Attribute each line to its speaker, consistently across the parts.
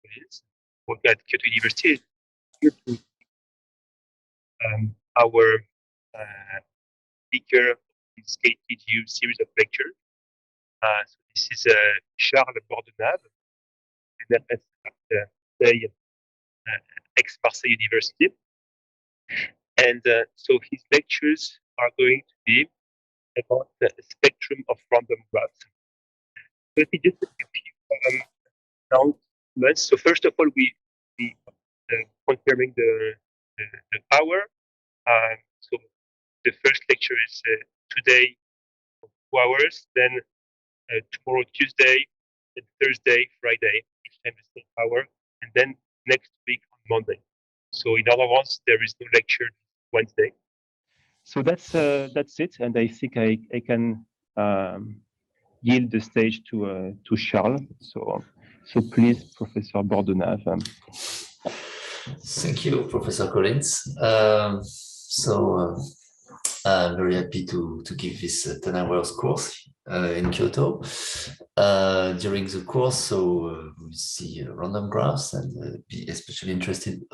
Speaker 1: Collins, working at Kyoto University, here to our speaker of this Kyoto-U series of lectures. So this is Charles Bordenave, CNRS Aix-Marseille University. And so his lectures are going to be about the spectrum of random graphs. Let me just make a few announcements. So first of all, we confirming the hour. So the first lecture is today for 2 hours, then tomorrow Tuesday, and Thursday, Friday, each time the same hour, and then next week on Monday. So in other words, there is no lecture Wednesday. So that's it, and I think I can yield the stage to Charles. So please, Professor Bordenave.
Speaker 2: Thank you, Professor Collins. I'm very happy to give this 10 hours course in Kyoto. During the course, we see random graphs and be especially interested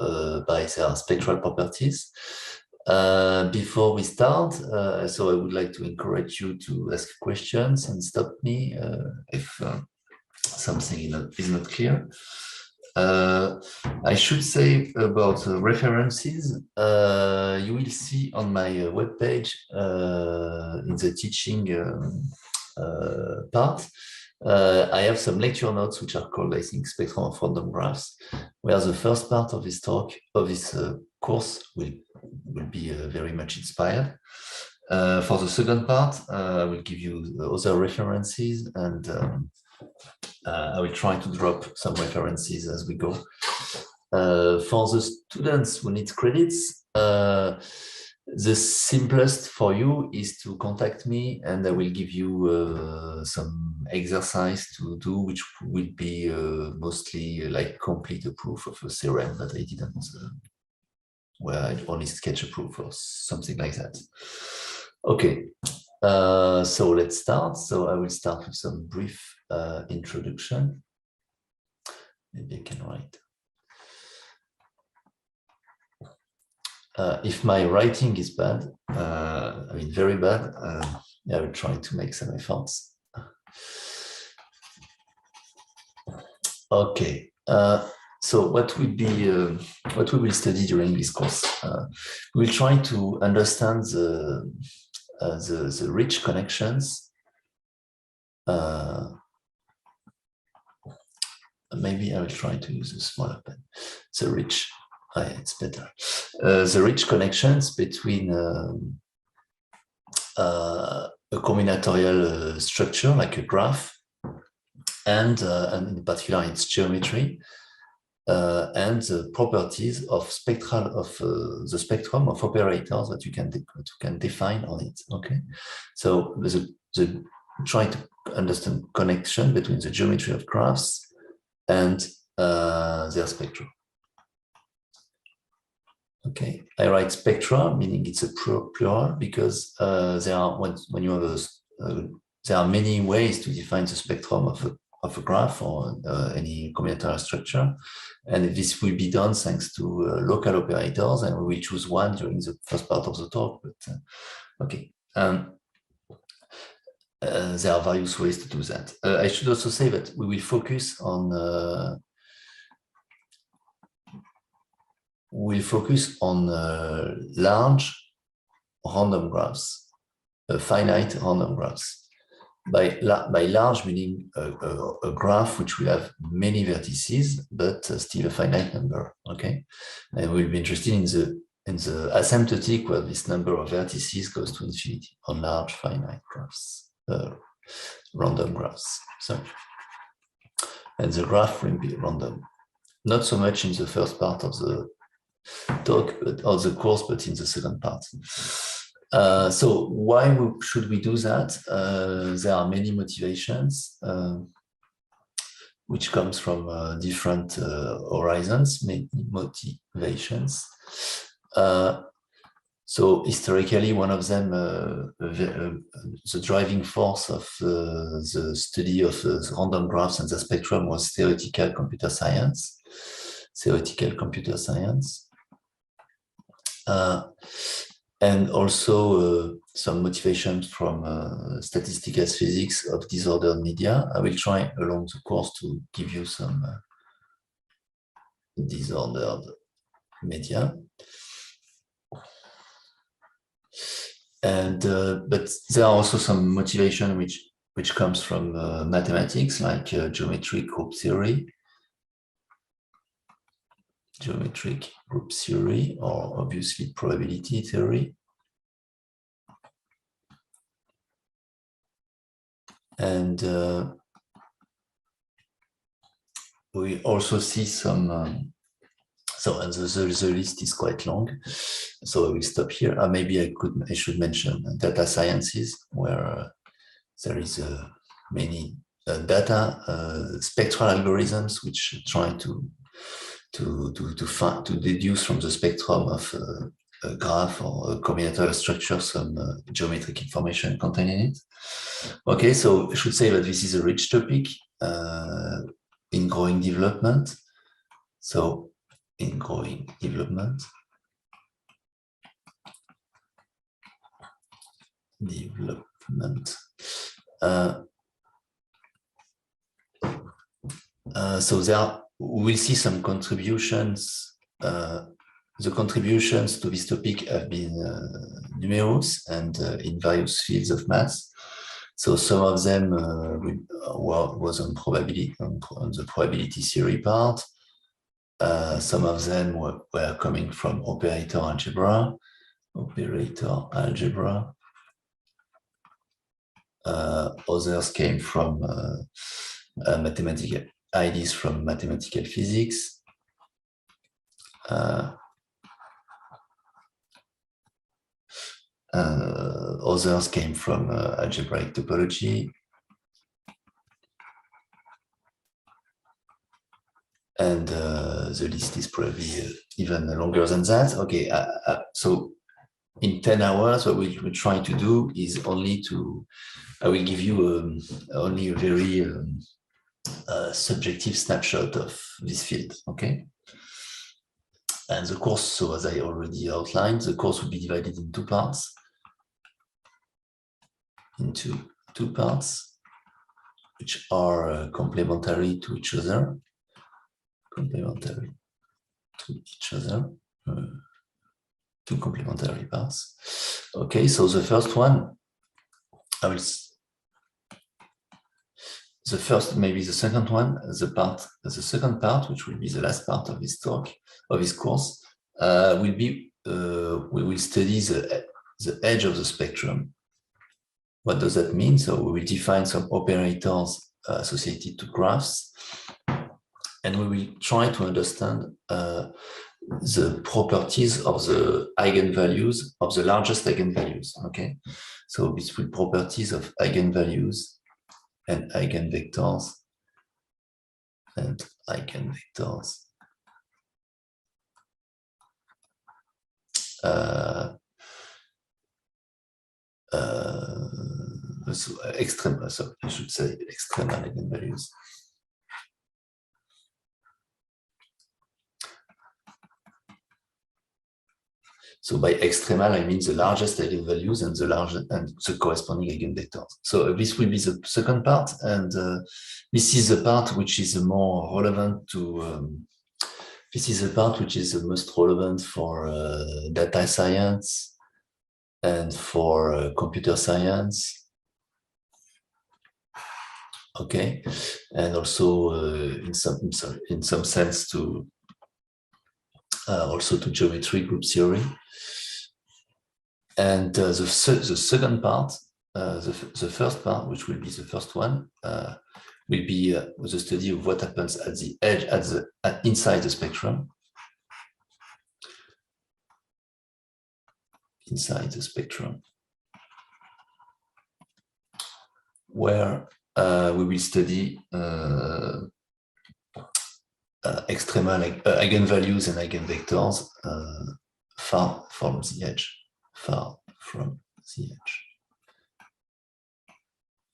Speaker 2: by their spectral properties. Before we start, so I would like to encourage you to ask questions and stop me if something is not clear. I should say about references, you will see on my webpage in the teaching part, I have some lecture notes which are called, I think, Spectrum of Random Graphs, where the first part of this talk, of this course, will be very much inspired. For the second part, I will give you other references, and I will try to drop some references as we go. For the students who need credits, the simplest for you is to contact me, and I will give you some exercise to do, which will be mostly like complete a proof of a theorem that I didn't, where I only sketch a proof or something like that. Okay, so let's start. So I will start with some brief introduction. Maybe I can write. If my writing is bad, I mean very bad, I will try to make some efforts. Okay, so what will be what we will study during this course? We'll try to understand the rich connections. Maybe I will try to use a smaller pen. The rich. It's better. The rich connections between a combinatorial structure like a graph and in particular its geometry and the properties of the spectrum of operators that you can define on it. Okay, so the trying to understand connection between the geometry of graphs and their spectrum. Okay, I write spectra, meaning it's a plural, because there are when you have there are many ways to define the spectrum of a graph or any combinatorial structure, and this will be done thanks to local operators, and we will choose one during the first part of the talk. But okay, there are various ways to do that. I should also say that we will focus on large random graphs, finite random graphs. By large meaning a graph which will have many vertices, but still a finite number. Okay, and we'll be interested in the asymptotic where this number of vertices goes to infinity on large finite graphs, random graphs. So, and the graph will be random. Not so much in the first part of the talk, but of the course, but in the second part. So why should we do that? There are many motivations, which comes from different horizons, many motivations. So historically, one of them, the driving force of the study of the random graphs and the spectrum was theoretical computer science. And also some motivations from statistical physics of disordered media. I will try along the course to give you some disordered media. And but there are also some motivation which comes from mathematics, like geometric group theory, or obviously probability theory. And we also see some, and the list is quite long, so I will stop here. Maybe I should mention data sciences, where there is many data spectral algorithms which try to deduce from the spectrum of a graph or a combinatorial structure some geometric information contained in it. Okay, so I should say that this is a rich topic in growing development. So in growing development, so there we'll see some contributions. The contributions to this topic have been numerous and in various fields of math. So some of them was on the probability theory part. Some of them were coming from operator algebra. Others came from mathematical ideas from mathematical physics. Others came from algebraic topology. And the list is probably even longer than that. Okay, so in 10 hours, what we're trying to do is I will give you only a very subjective snapshot of this field, okay? And the course, so as I already outlined, the course will be divided in two parts. Which are complementary to each other. Two complementary parts. Okay, so the first one, maybe the second one, the second part, which will be the last part of this talk, of this course, will be, we will study the edge of the spectrum. What does that mean? So we will define some operators associated to graphs, and we will try to understand the properties of the eigenvalues, of the largest eigenvalues, okay? So these will properties of eigenvalues and eigenvectors extremal, so I should say extremal eigenvalues. So by extremal, I mean the largest eigenvalues and the corresponding eigenvectors. So this will be the second part, and this is the part which is more relevant to. This is the part which is the most relevant for data science and for computer science. Okay, and also in some sense to also to geometry group theory. And the second part, the first part, which will be the first one, will be the study of what happens at the edge, inside the spectrum. Inside the spectrum, where we will study extremal eigenvalues and eigenvectors far from the edge. far from the edge.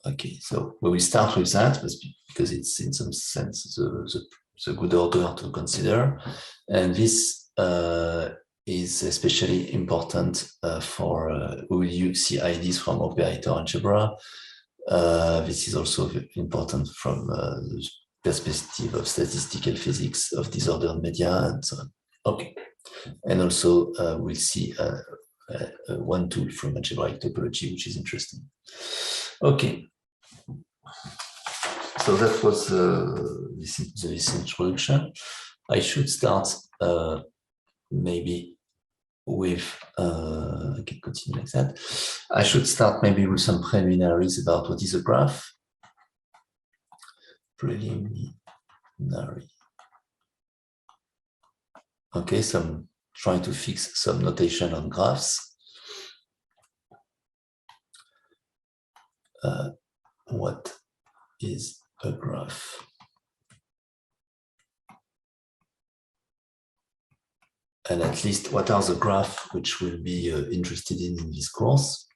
Speaker 2: Okay, so we will start with that because it's in some sense the good order to consider. And this is especially important for when you see IDs from operator algebra. This is also important from the perspective of statistical physics of disordered media and so on. Okay, and also we'll see one tool from algebraic topology, which is interesting. Okay. So that was this introduction. I should start maybe with, I can continue like that. I should start maybe with some preliminaries about what is a graph. Preliminary. Okay, so I'm trying to fix some notation on graphs. What is a graph? And at least what are the graphs which we'll be interested in this course.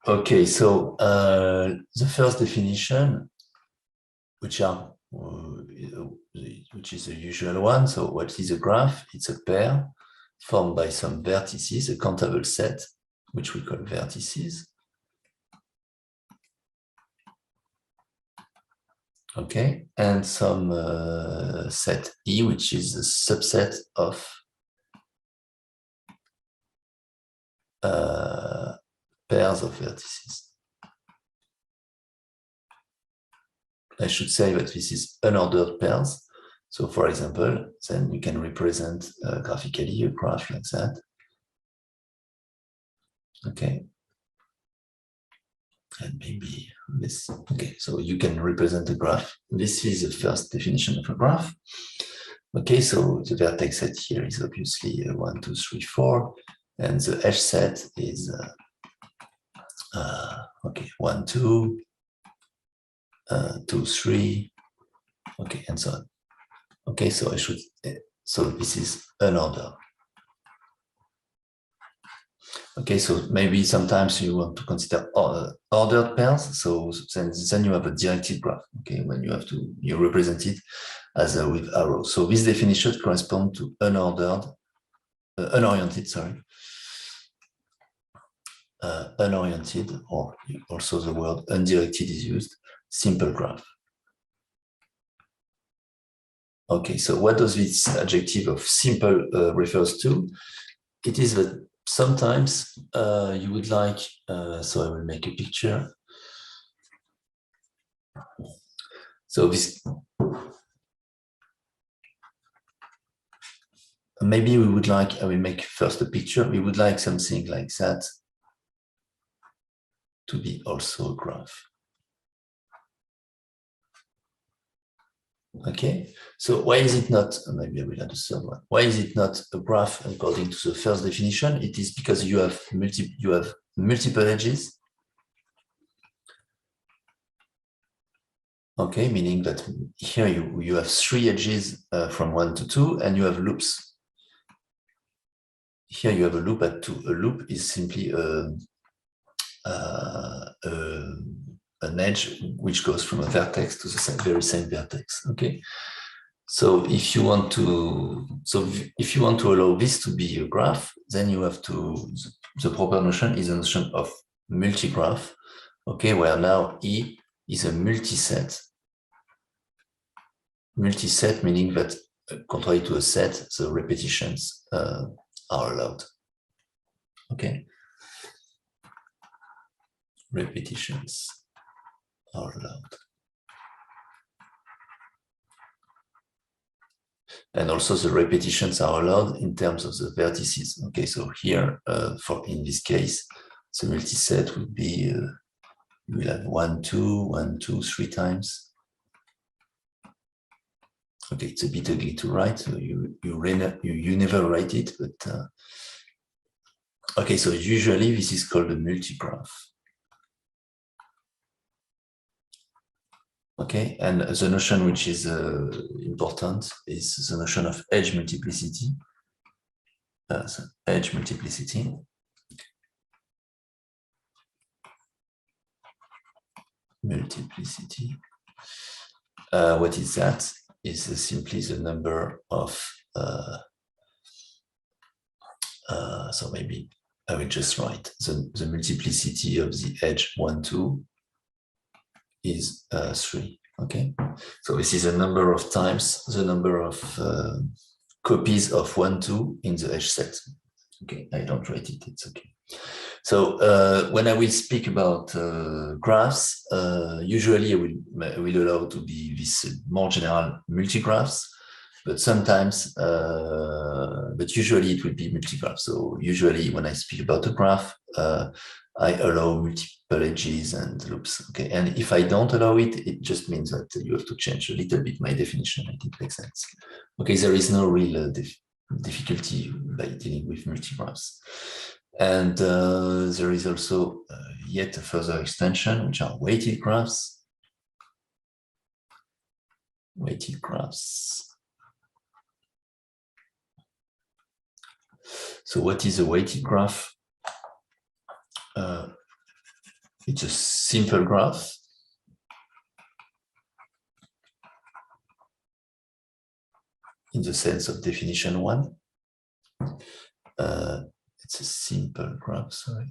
Speaker 2: Okay, so the first definition, which is the usual one. So what is a graph? It's a pair formed by some vertices, a countable set, which we call vertices. Okay, and some set E, which is a subset of pairs of vertices. I should say that this is unordered pairs. So for example, then you can represent graphically a graph like that. Okay. And maybe this, okay, so you can represent a graph. This is the first definition of a graph. Okay, so the vertex set here is obviously 1, 2, 3, 4, and the edge set is okay, 1, 2, 2, 3, okay, and so on. Okay, so I should, so this is unordered. Okay, so maybe sometimes you want to consider ordered pairs. So then you have a directed graph. Okay, when you have to, you represent it as with arrows. So this definition corresponds to unordered, unoriented, sorry. Unoriented, or also the word undirected is used, simple graph. Okay, so what does this adjective of simple refers to? It is that sometimes you would like, so I will make a picture. So this, maybe we would like, I will make first a picture. We would like something like that to be also a graph. Okay, so why is it not, maybe I will add a third one. Why is it not a graph according to the first definition? It is because you have multiple edges. Okay, meaning that here you have 3 edges from 1 to 2, and you have loops. Here you have a loop at 2. A loop is simply an edge which goes from a vertex to the very same vertex. Okay, so if you want to, allow this to be a graph, then you have to, the proper notion is a notion of multigraph. Okay, where now E is a multiset. Multiset meaning that, contrary to a set, the repetitions are allowed. Okay, repetitions are allowed. And also the repetitions are allowed in terms of the vertices. Okay, so here, in this case, the multiset would be, you will have 1, 2, 1, 2, 3 times. Okay, it's a bit ugly to write, so you never write it, but okay, so usually this is called a multigraph. Okay, and the notion which is important is the notion of edge multiplicity. So edge multiplicity. What is that? Is simply the number of so maybe I will just write the multiplicity of the edge 1, 2 is 3. Okay, so this is a number of times the number of copies of 1, 2 in the edge set. Okay, I don't write it, it's okay. So when I will speak about graphs, usually I will allow to be this more general multigraphs, but sometimes, but usually it will be multigraph. So usually when I speak about a graph, I allow multiple edges and loops. Okay, and if I don't allow it, it just means that you have to change a little bit my definition. I think it makes sense. Okay, there is no real difficulty by dealing with multigraphs. And there is also yet a further extension, which are weighted graphs. Weighted graphs. So what is a weighted graph? It's a simple graph. In the sense of definition 1. It's a simple graph, sorry.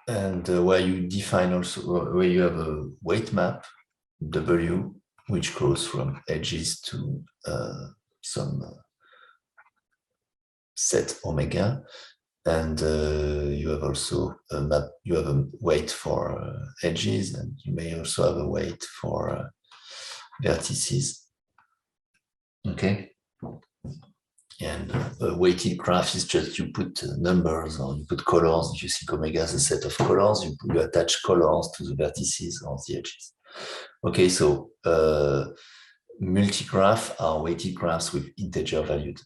Speaker 2: And where you define also, where you have a weight map, W, which goes from edges to some set omega. And you have also a map, you have a weight for edges, and you may also have a weight for vertices. Okay. And a weighted graph is just you put numbers or you put colors. If you think omega as a set of colors, you attach colors to the vertices or the edges. Okay, so multigraph are weighted graphs with integer valued,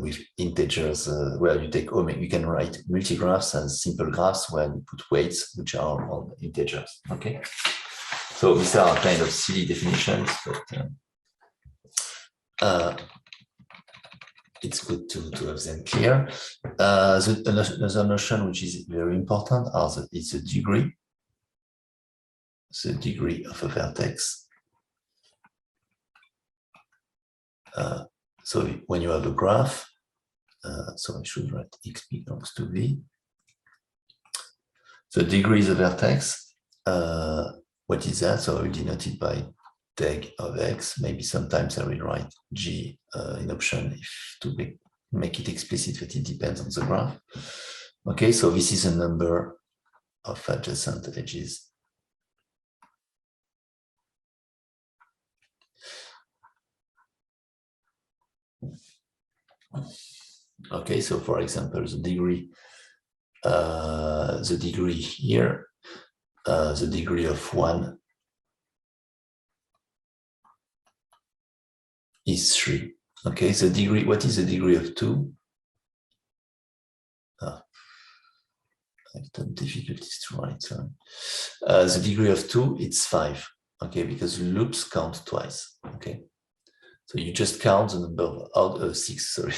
Speaker 2: with integers where you take omega. You can write multigraphs as simple graphs where you put weights which are on integers. Okay, so these are kind of silly definitions, but it's good to have them clear. Another notion which is very important is the degree. The degree of a vertex. So when you have a graph, so I should write x belongs to v. The degree is a vertex. What is that? So I will denote it by tag of x. Maybe sometimes I will write g in option if to make it explicit that it depends on the graph. Okay, so this is a number of adjacent edges. Okay, so for example, the degree here, the degree of 1 is 3. Okay, so degree, what is the degree of 2? I've done difficulties to write, sorry. The degree of 2, it's 5. Okay, because loops count twice. Okay, so you just count the number of 6, sorry.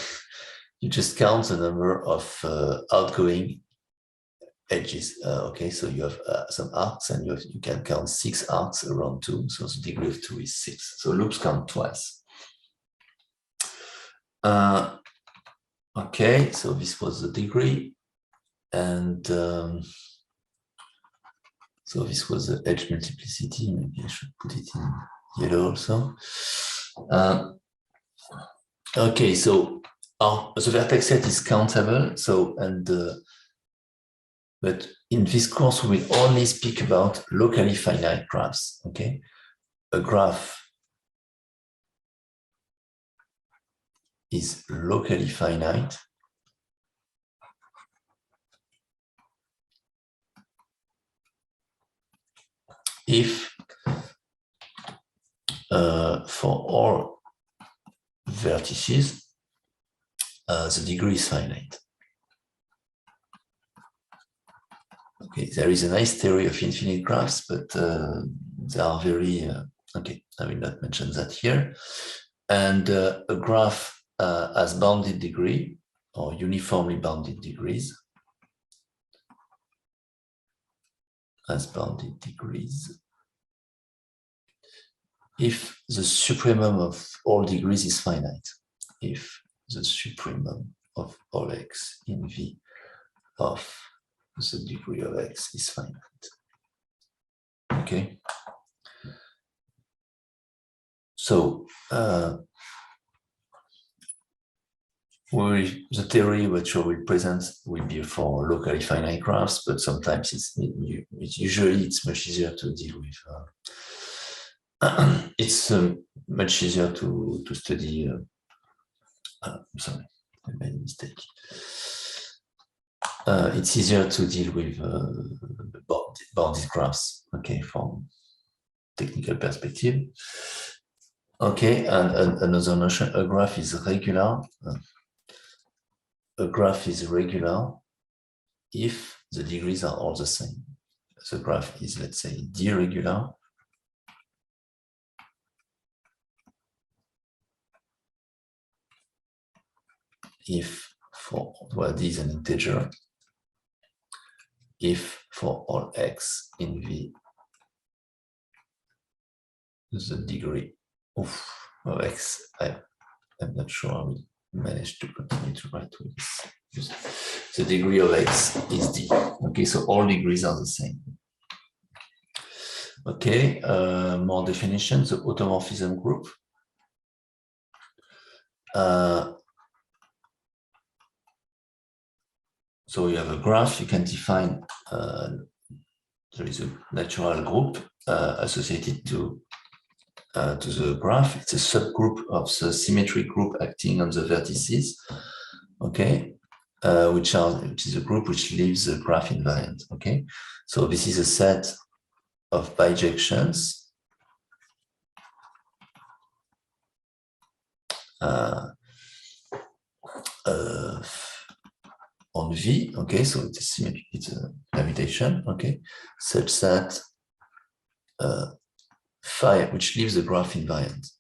Speaker 2: You just count the number of outgoing edges. Okay, so you have some arcs, and you can count 6 arcs around 2. So the degree of 2 is 6. So loops count twice. Okay, so this was the degree, and so this was the edge multiplicity. Maybe I should put it in yellow also. Okay, so the vertex set is countable. So but in this course we will only speak about locally finite graphs. Okay, a graph is locally finite if for all vertices the degree is finite. Okay, there is a nice theory of infinite graphs, but they are very, okay, I will not mention that here. And a graph has bounded degree or uniformly bounded degrees, has bounded degrees, if the supremum of all degrees is finite, if the supremum of all x in V of the degree of x is finite. Okay. So the theory which I will present will be for locally finite graphs, but sometimes usually it's much easier to deal with. It's much easier to study. Sorry, I made a mistake. It's easier to deal with bounded graphs. Okay, from technical perspective. Okay, and another notion: a graph is regular. A graph is regular if the degrees are all the same. The graph is, let's say, d-regular if for, well, d is an integer, if for all x in V, the degree of x, I'm not sure I will manage to continue to write with this. The degree of x is d. Okay, so all degrees are the same. Okay, more definitions. The automorphism group. So you have a graph, you can define, there is a natural group associated to the graph. It's a subgroup of the symmetric group acting on the vertices, okay, which is a group which leaves the graph invariant, okay. So this is a set of bijections on V, okay, so it's a symmetric, it's a permutation, okay, such that phi, which leaves the graph invariant,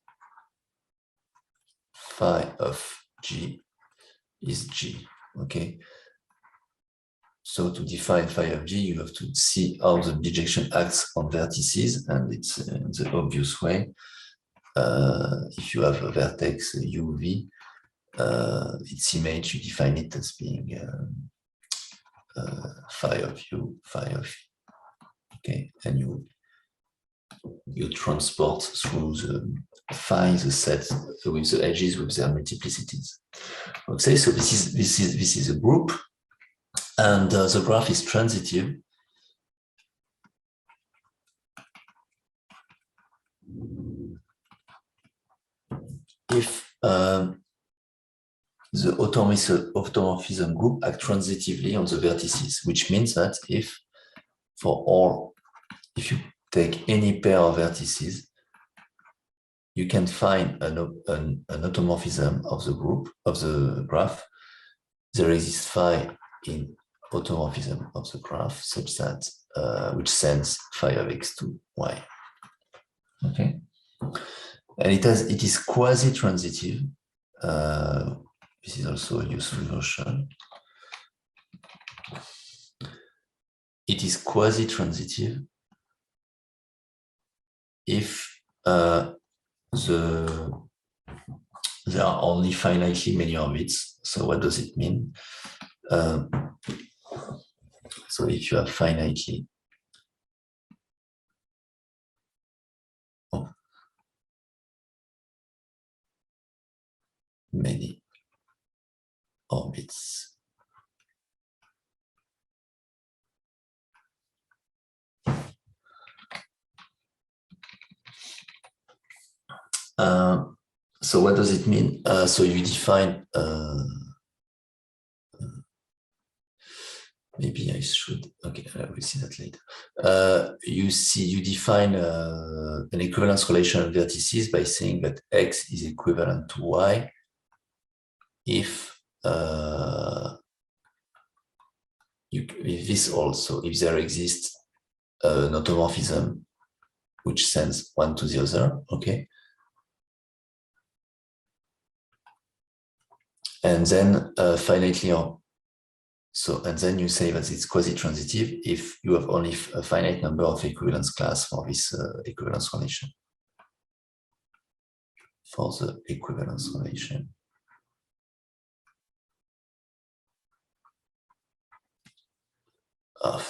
Speaker 2: phi of G is G, okay. So to define phi of G, you have to see how the bijection acts on vertices, and it's in the obvious way. If you have a vertex UV, its image, you define it as being phi of U, phi of V. Okay, and you transport through the phi the set with the edges with their multiplicities. Okay, so this is a group, and the graph is transitive. If the automorphism group acts transitively on the vertices, which means that if you take any pair of vertices, you can find an automorphism of the group, of the graph. There exists phi in automorphism of the graph such that which sends phi of x to y. Okay, and it is quasi-transitive. This is also a useful notion. It is quasi-transitive if there are only finitely many orbits. So what does it mean? So if you have finitely many orbits, so what does it mean? So you define, maybe I should, okay, I will see that later. You define an equivalence relation of vertices by saying that x is equivalent to y if this also, if there exists an automorphism which sends one to the other, okay? And then finitely on. So, and then you say that it's quasi-transitive if you have only a finite number of equivalence class for this equivalence relation. For the equivalence relation. I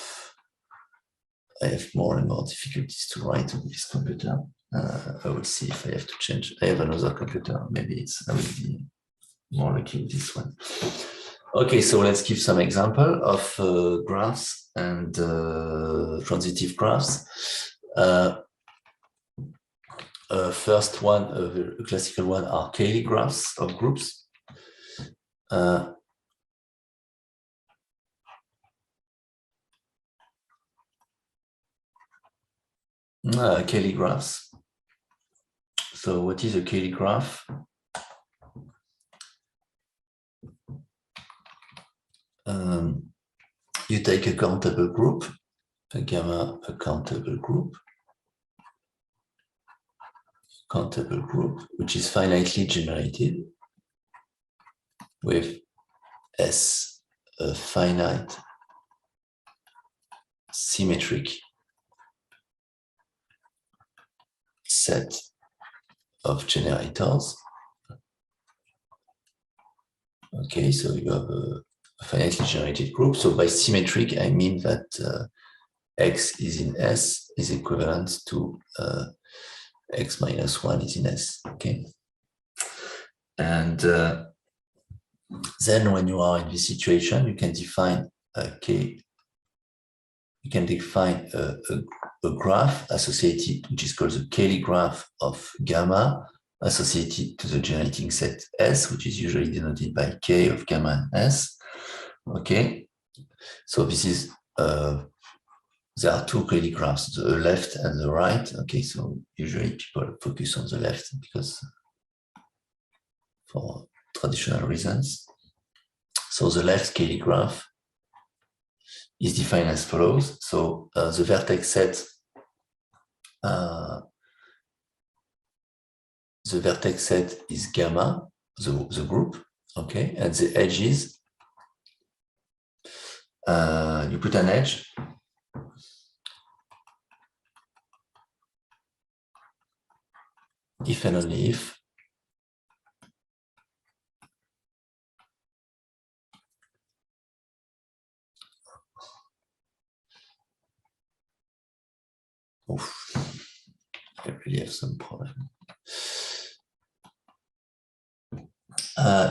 Speaker 2: have more and more difficulties to write on this computer. I will see if I have to change. I have another computer. Maybe I will be more lucky with this one. Okay, so let's give some example of graphs and transitive graphs. First one, a classical one, are Cayley graphs of groups. Cayley graphs. So what is a Cayley graph? You take a countable group, a gamma countable group, which is finitely generated with S, a finite symmetric set of generators. Okay, so you have a finitely generated group. So by symmetric, I mean that X is in S is equivalent to X minus 1 is in S, okay? And then when you are in this situation, you can define a graph associated, which is called the Cayley graph of gamma, associated to the generating set S, which is usually denoted by K of gamma and S. Okay, so this is, there are two Cayley graphs, the left and the right. Okay, so usually people focus on the left because for traditional reasons. So the left Cayley graph is defined as follows. So the vertex set is gamma, the group, okay, and the edges, you put an edge if and only if I really have some problem.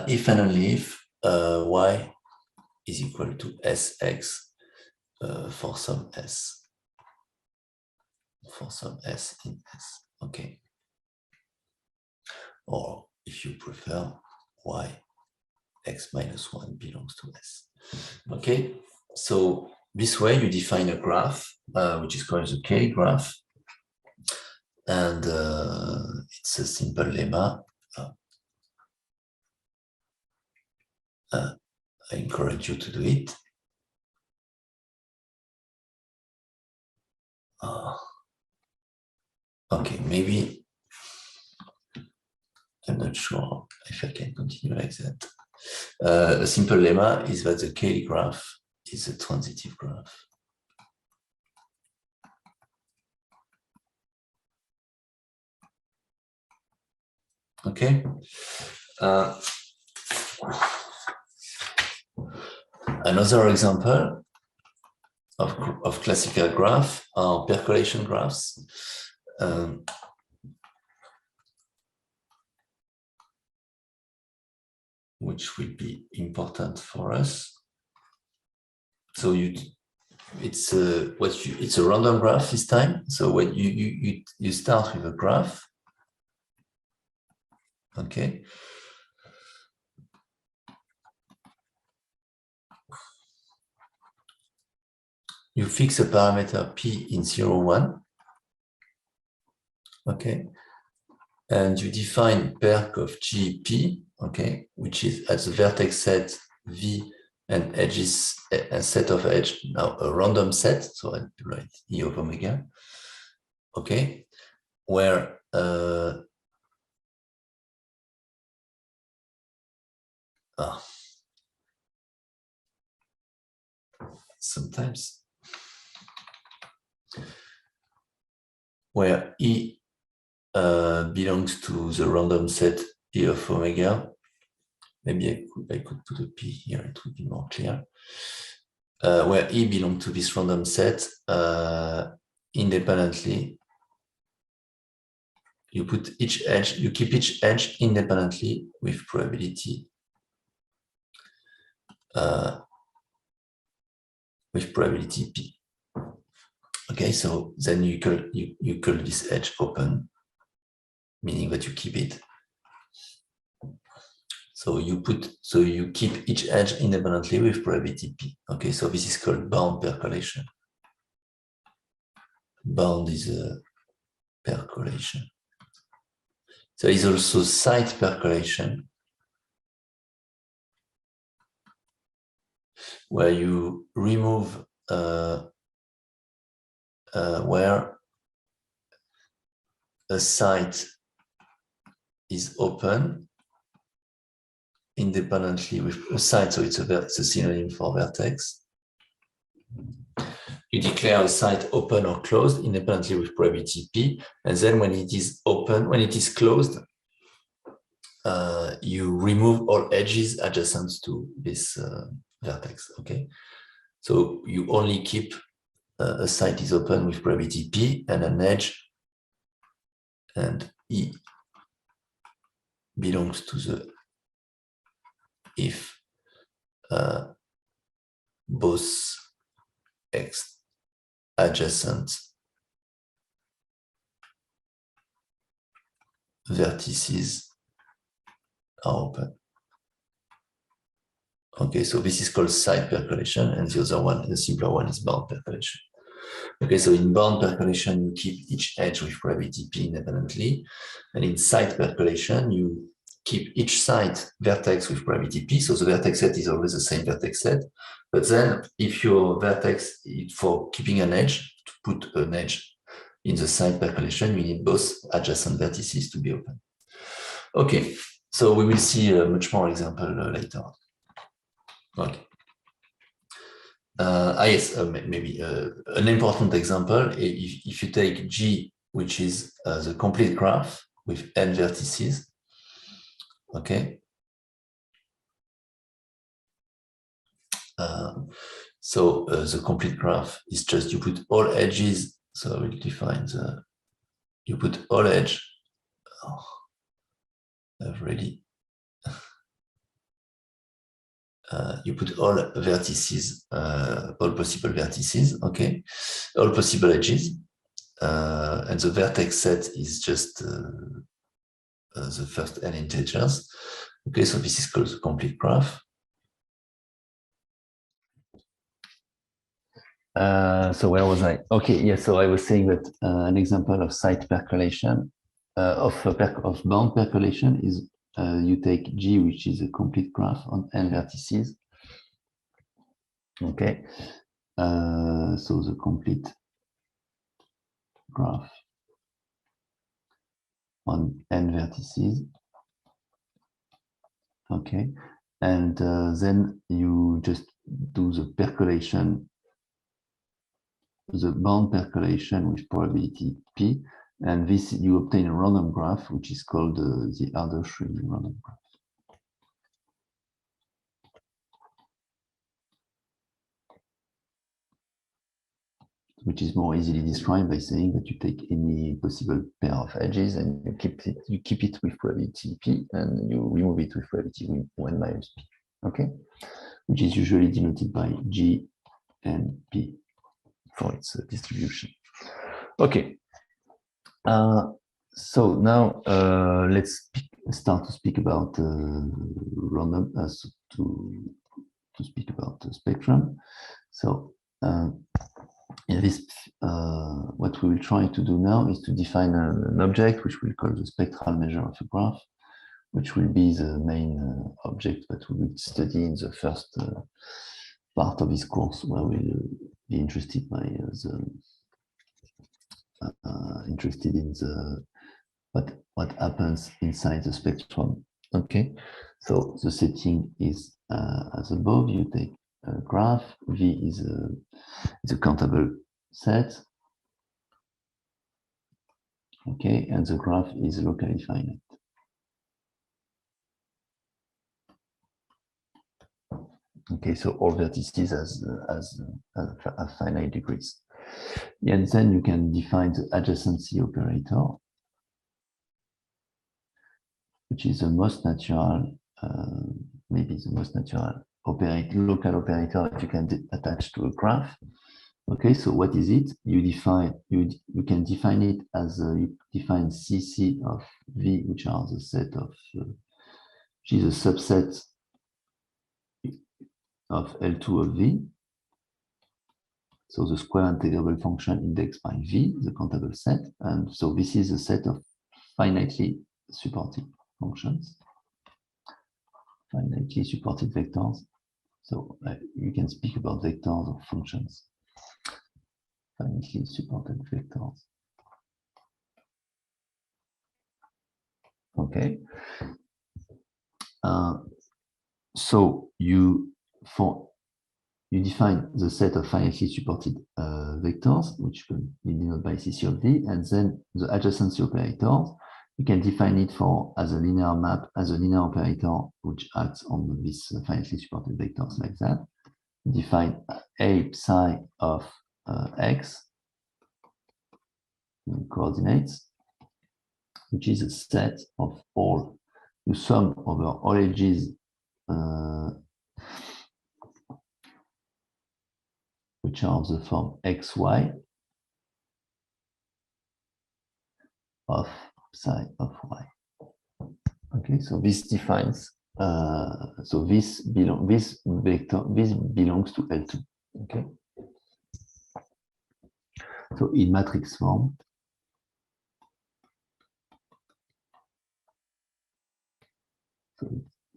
Speaker 2: If and only if y is equal to Sx for some S. For some S in S, okay. Or if you prefer, y x minus 1 belongs to S. Okay, so this way you define a graph, which is called the Cayley graph. And it's a simple lemma. I encourage you to do it. Okay, maybe I'm not sure if I can continue like that. A simple lemma is that the Cayley graph is a transitive graph. Okay. Another example of classical graph are percolation graphs. Which will be important for us. So it's a random graph this time. So when you start with a graph, okay. You fix a parameter p in 0, 1, okay, and you define perc of GP, okay, which is at the vertex set V and edges, a set of edge, now a random set, so I write E of omega, okay, where sometimes where E belongs to the random set E of omega. Maybe I could put a P here, it would be more clear. Where E belongs to this random set independently. You put each edge, you keep each edge independently with probability P. Okay, so then you call this edge open, meaning that you keep it. So you keep each edge independently with probability P. Okay, so this is called bound percolation. Bound is a percolation. There is also site percolation, where you remove where a site is open independently with a site, so it's a synonym for vertex. You declare a site open or closed independently with probability P, and then when it is open, when it is closed, you remove all edges adjacent to this vertex. Okay, so you only keep a site is open with probability P and an edge, and E belongs to the if both X adjacent vertices are open. Okay, so this is called site percolation, and the other one, the simpler one, is bound percolation. Okay, so in bound percolation, you keep each edge with probability P independently, and in site percolation, you keep each site vertex with probability P, so the vertex set is always the same vertex set. But then, if your vertex, for keeping an edge, to put an edge in the site percolation, you need both adjacent vertices to be open. Okay, so we will see a much more example later on. Okay. Yes, maybe an important example, if you take G, which is the complete graph with n vertices, okay? So the complete graph is just you put all edges, so we'll define the, you put all edge, I've already, you put all vertices, all possible vertices, okay? All possible edges, and the vertex set is just the first n integers. Okay, so this is called the complete graph. So where was I? Okay, yeah, so I was saying that an example of site percolation, of bound percolation is you take G, which is a complete graph on n vertices. Okay, so the complete graph on n vertices. Okay, and then you just do the percolation, the bound percolation with probability P, and this you obtain a random graph, which is called the Ardeshirley random graph. Which is more easily described by saying that you take any possible pair of edges and you keep it with probability P, and you remove it with probability 1 minus P. Okay, which is usually denoted by G and P for its distribution. Okay, so now let's start to speak about random, to speak about the spectrum. So in this, what we will try to do now is to define an object which we'll call the spectral measure of a graph, which will be the main object that we will study in the first part of this course, where we'll be interested by interested in the what happens inside the spectrum. Okay, so the setting is as above. You take a graph. V is a countable set. Okay, and the graph is locally finite. Okay, so all vertices as finite degrees. And then you can define the adjacency operator, which is the most natural, maybe the most natural local operator that you can attach to a graph. Okay, so what is it? You can define it as you define CC of V, which are the set of which is a subset of L2 of V. So the square integrable function indexed by V, the countable set. And so this is a set of finitely supported functions, finitely supported vectors. So you can speak about vectors or functions, finitely supported vectors. Okay. So you define the set of finitely supported vectors, which can be denoted by CC of V, and then the adjacency operators. You can define it as a linear map, as a linear operator, which acts on this finitely supported vectors like that. Define A psi of X in coordinates, which is a set of all, you sum over all edges which are of the form xy of psi of y. Okay, so this defines so this belongs to L2. Okay, so in matrix form, so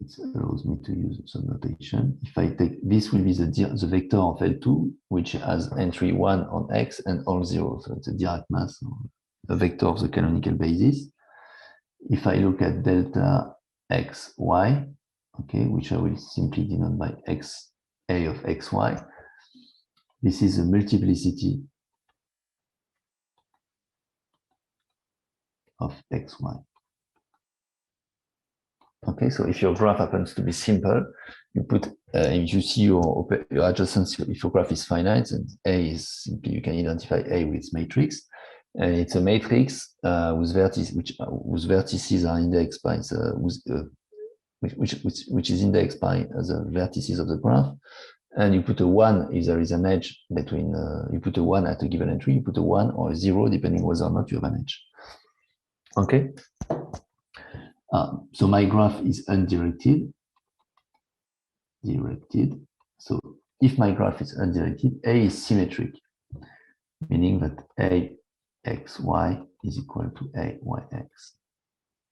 Speaker 2: it allows me to use some notation. If I take this, will be the vector of L2, which has entry 1 on X and all 0. So it's a direct mass, a vector of the canonical basis. If I look at delta xy, okay, which I will simply denote by x a of xy, this is a multiplicity of xy. Okay, so if your graph happens to be simple, you put if you see your adjacency, if your graph is finite, and A is simply, you can identify A with its matrix, and it's a matrix whose vertices are indexed by the which is indexed by the vertices of the graph, and you put a 1 if there is an edge between. You put a 1 at a given entry. You put a 1 or a 0 depending whether or not you have an edge. Okay. So my graph is undirected. So if my graph is undirected, A is symmetric, meaning that A xy is equal to A yx.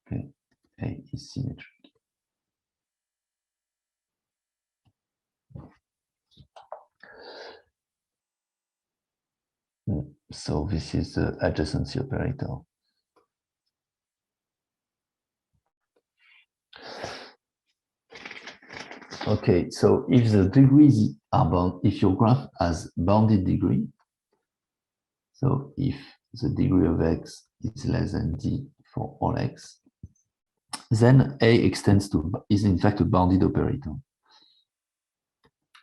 Speaker 2: Okay, A is symmetric. So this is the adjacency operator. Okay, so if the degrees are bound, if your graph has bounded degree, so if the degree of x is less than d for all x, then A extends to is in fact a bounded operator.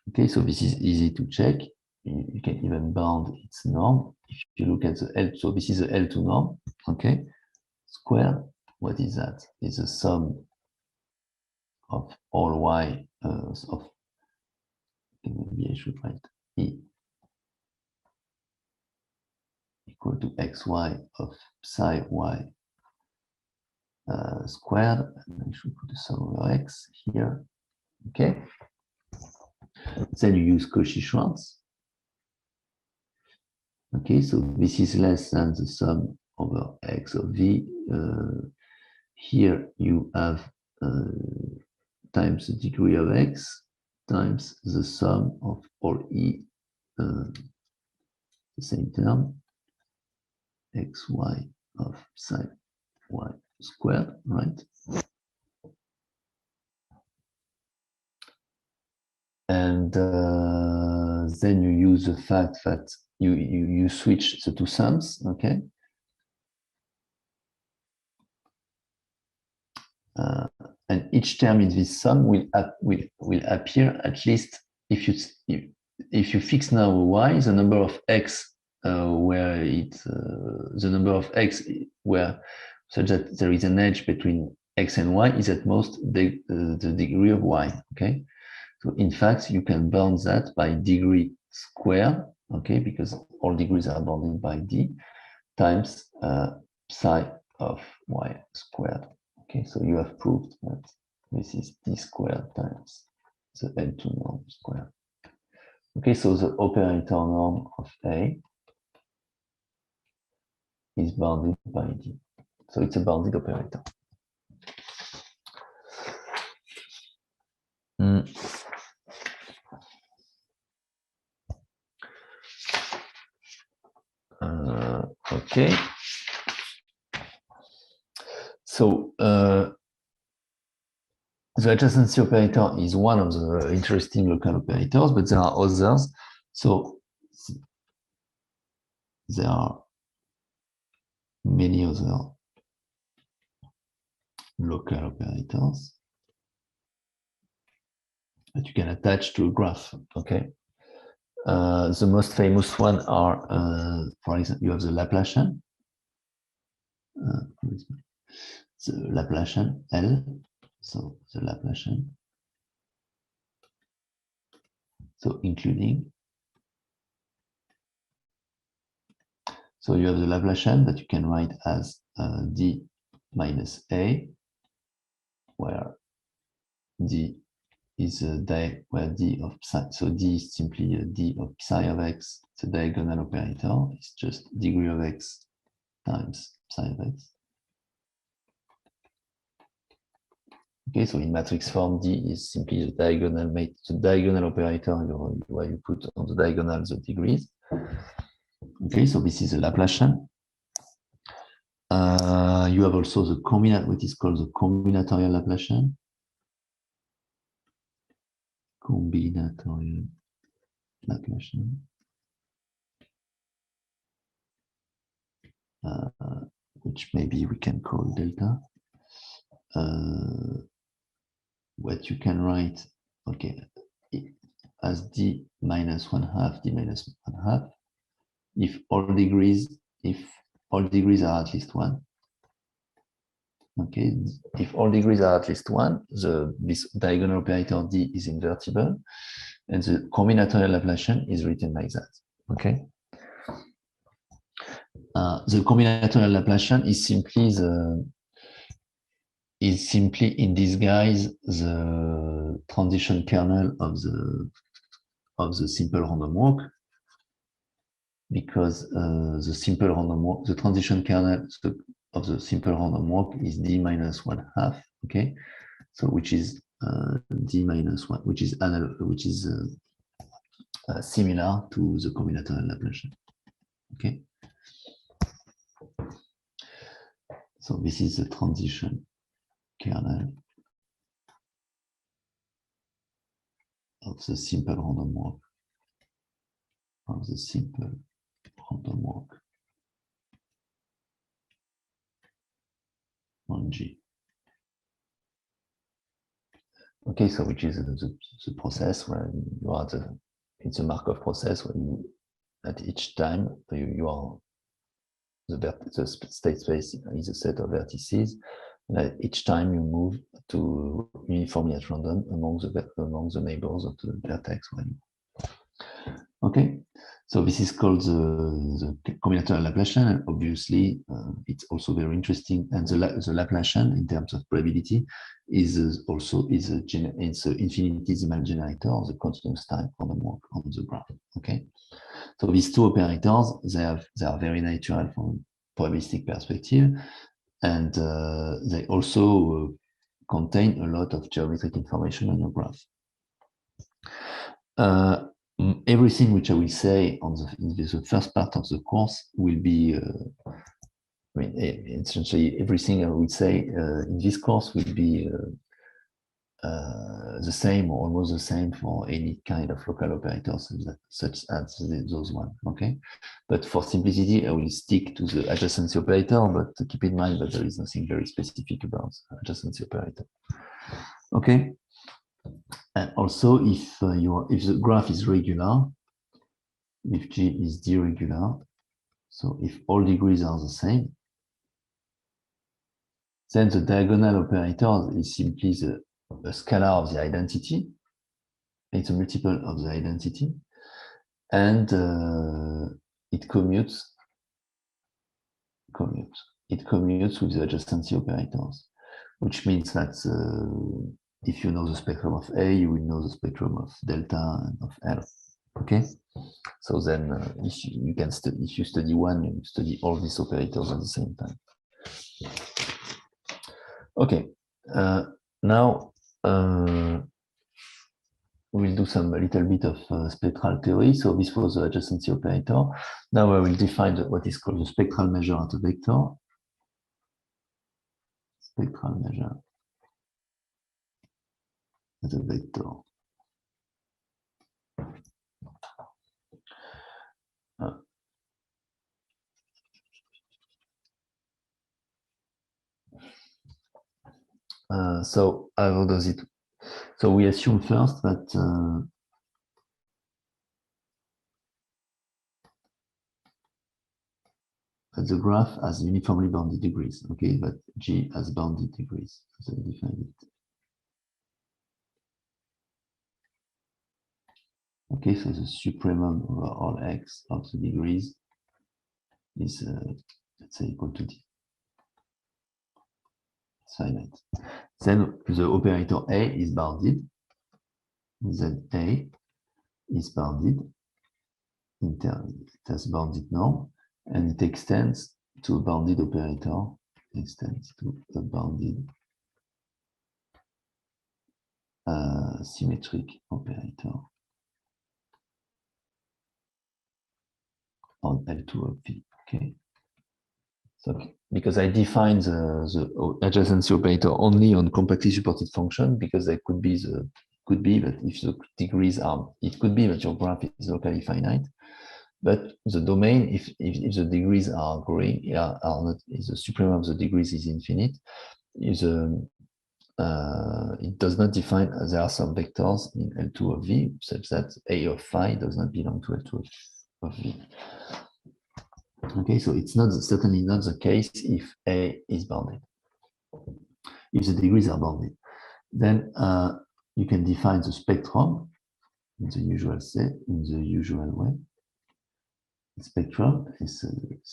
Speaker 2: Okay, so this is easy to check. You can even bound its norm. If you look at the L, so this is the L2 norm. Okay, squared. What is that? It's a sum of all y of. Maybe I should write E equal to xy of psi y squared, and I should put the sum over x here. Okay. Then you use Cauchy-Schwarz. Okay, so this is less than the sum over x of v. Here you have times the degree of x times the sum of all e, the same term, xy of psi y squared, right? And then you use the fact that you switch the two sums, okay? And each term in this sum will appear at least if you fix now y, the number of x where the number of x where such that there is an edge between x and y is at most the degree of y, okay? So in fact, you can bound that by degree squared, okay, because all degrees are bounded by d, times psi of y squared. Okay, so you have proved that this is d squared times the L2 norm squared. Okay, so the operator norm of A is bounded by d. So it's a bounded operator. Okay. So the adjacency operator is one of the interesting local operators, but there are others. So there are many other local operators that you can attach to a graph, okay? The most famous one are, for example, you have the Laplacian. The Laplacian L, so the Laplacian. So including, so you have the Laplacian that you can write as d minus a, where d is a where d of psi, so d is simply a d of psi of x. It's a diagonal operator. It's just degree of x times psi of x. Okay, so in matrix form, d is simply the diagonal operator where you put on the diagonal the degrees. Okay, so this is a Laplacian. You have also the what is called the combinatorial Laplacian. Combinatorial Laplacian. Which maybe we can call delta. What you can write, okay, as d minus 1/2, d minus 1/2, if all degrees are at least 1. Okay, if all degrees are at least 1, this diagonal operator d is invertible, and the combinatorial Laplacian is written like that. Okay. The combinatorial Laplacian is simply in disguise the transition kernel of the simple random walk, because the transition kernel of the simple random walk is d minus 1/2. Okay, so which is d minus 1, which is similar to the combinatorial Laplacian. Okay, so this is the transition kernel of the simple random walk on G. Okay, so which is the process where you are it's a Markov process where you at each time you are the state space is a set of vertices, and at each time you move to uniformly at random among the neighbors of the vertex value. Okay, so this is called the combinatorial Laplacian, and obviously it's also very interesting. And the Laplacian, in terms of probability, is it's an infinitesimal generator of the continuous type random walk on the graph. Okay, so these two operators, they are very natural from probabilistic perspective, and they also contain a lot of geometric information on your graph. Everything which I will say in the first part of the course will be, essentially everything I will say in this course will be the same or almost the same for any kind of local operators such as those ones, okay? But for simplicity, I will stick to the adjacency operator, but keep in mind that there is nothing very specific about adjacency operator, okay? And also, if the graph is regular, if G is deregular, so if all degrees are the same, then the diagonal operator is simply a scalar of the identity. It's a multiple of the identity, and it commutes with the adjacency operators, which means that if you know the spectrum of A, you will know the spectrum of delta and of L. Okay, so then if you study one, you study all these operators at the same time. Okay, now we'll do a little bit of spectral theory. So this was the adjacency operator. Now I will define what is called the spectral measure at a vector. Spectral measure at a vector. So how does it? So we assume first that the graph has uniformly bounded degrees. Okay, but G has bounded degrees. So I define it. Okay, so the supremum over all x of the degrees is let's say equal to D. It's finite. Then the operator A is bounded. Then A is bounded. It has bounded norm, and it extends to a bounded operator. Extends to a bounded symmetric operator on L2 of V. Okay. So because I define the adjacency operator only on compactly supported function, because it could be that if the degrees are, it could be that your graph is locally finite, but the domain, if the degrees are growing, are not, if the supremum of the degrees is infinite, it does not define, there are some vectors in L2 of V such that A of phi does not belong to L2 of V. Okay, so it's not certainly not the case if A is bounded. If the degrees are bounded, then you can define the spectrum in the usual way. The spectrum is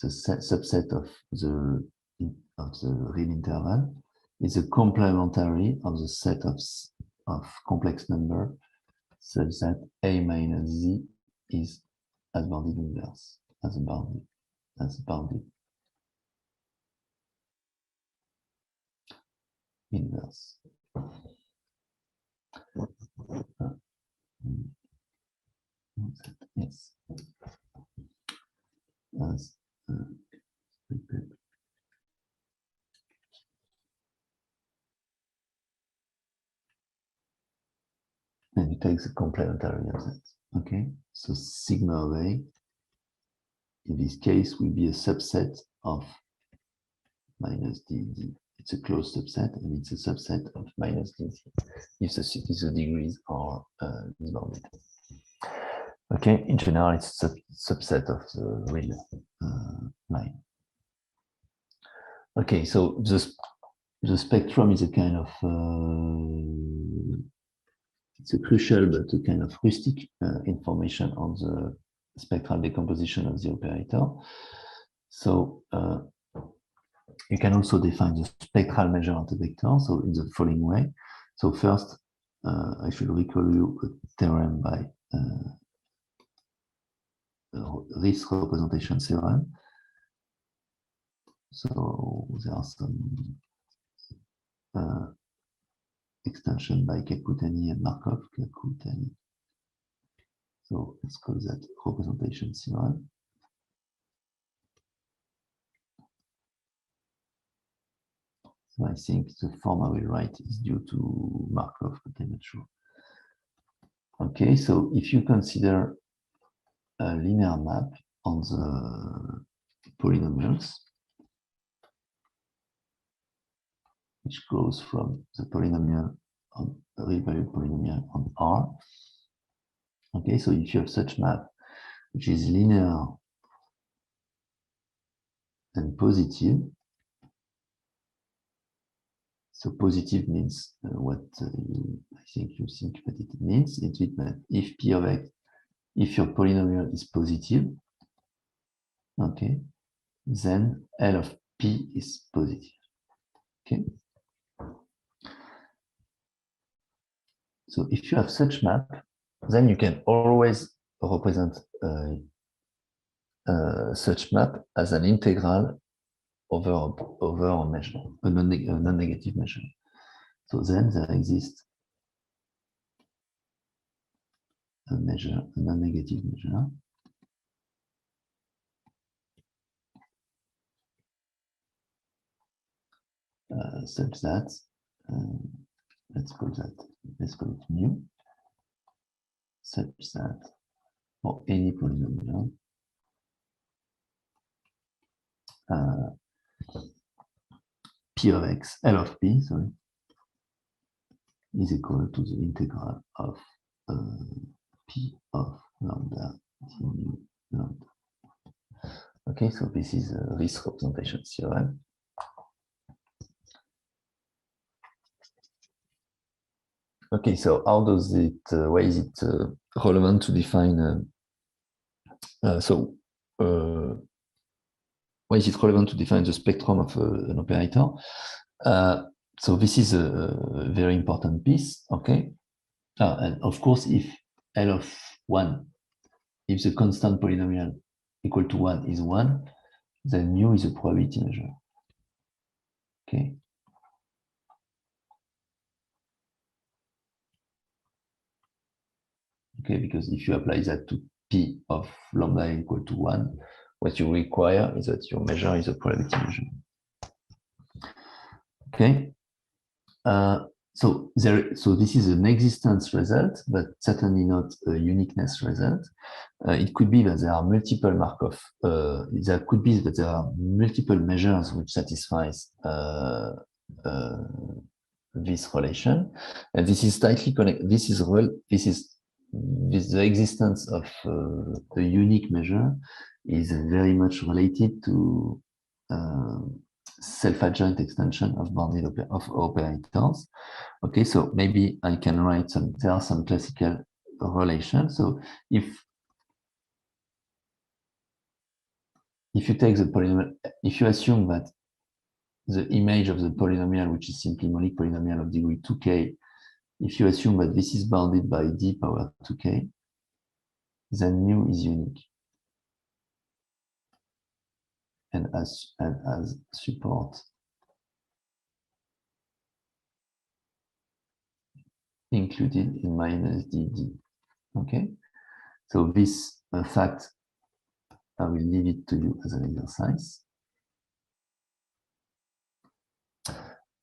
Speaker 2: a subset of the real interval. It's a complementary of the set of complex number such that A minus Z is as bounded inverse, as bounded inverse. Yes. As and you take the complementary of that. Okay, so sigma of A in this case will be a subset of minus DD. It's a closed subset, and it's a subset of minus DD if the degrees are bounded. Okay, in general, it's a subset of the real line. Okay, so the spectrum is a kind of it's a crucial but a kind of rustic information on the spectral decomposition of the operator. So you can also define the spectral measure of the vector, so in the following way. So first, I should recall you a theorem by Riesz representation theorem. So there are some extension by Kakutani and Markov, Kakutani. So let's call that representation theorem. So I think the form I will write is due to Markov, but I'm not sure. Okay, so if you consider a linear map on the polynomials, which goes from the polynomial on a real valued polynomial on R. Okay, so if you have such map, which is linear and positive, so positive means what I think you think that it means. It means that if P of X, if your polynomial is positive, okay, then L of P is positive. Okay. So if you have such map, then you can always represent such map as an integral over a measure, a non-negative measure. So then there exists a measure, a non-negative measure, such that let's call it mu, such that for any polynomial P of X, L of P, sorry, is equal to the integral of P of lambda d mu lambda. Okay, so this is this representation theorem. Okay, so how does it, why is it relevant to define, why is it relevant to define the spectrum of an operator? So this is a very important piece, okay? And of course, if L of 1, if the constant polynomial equal to 1 is 1, then mu is a probability measure, okay? Okay, because if you apply that to P of lambda equal to 1, what you require is that your measure is a probability measure. Okay. So this is an existence result, but certainly not a uniqueness result. It could be that there are multiple Markov. There could be that there are multiple measures which satisfies this relation, and this is tightly connected. This is the existence of a unique measure is very much related to self-adjoint extension of bounded operators. Okay, so maybe I can write there are some classical relations. So if you take the polynomial, if you assume that the image of the polynomial, which is simply monic polynomial of degree 2k, if you assume that this is bounded by d power 2k, then mu is unique. And as support included in minus dd. Okay, so this fact, I will leave it to you as an exercise.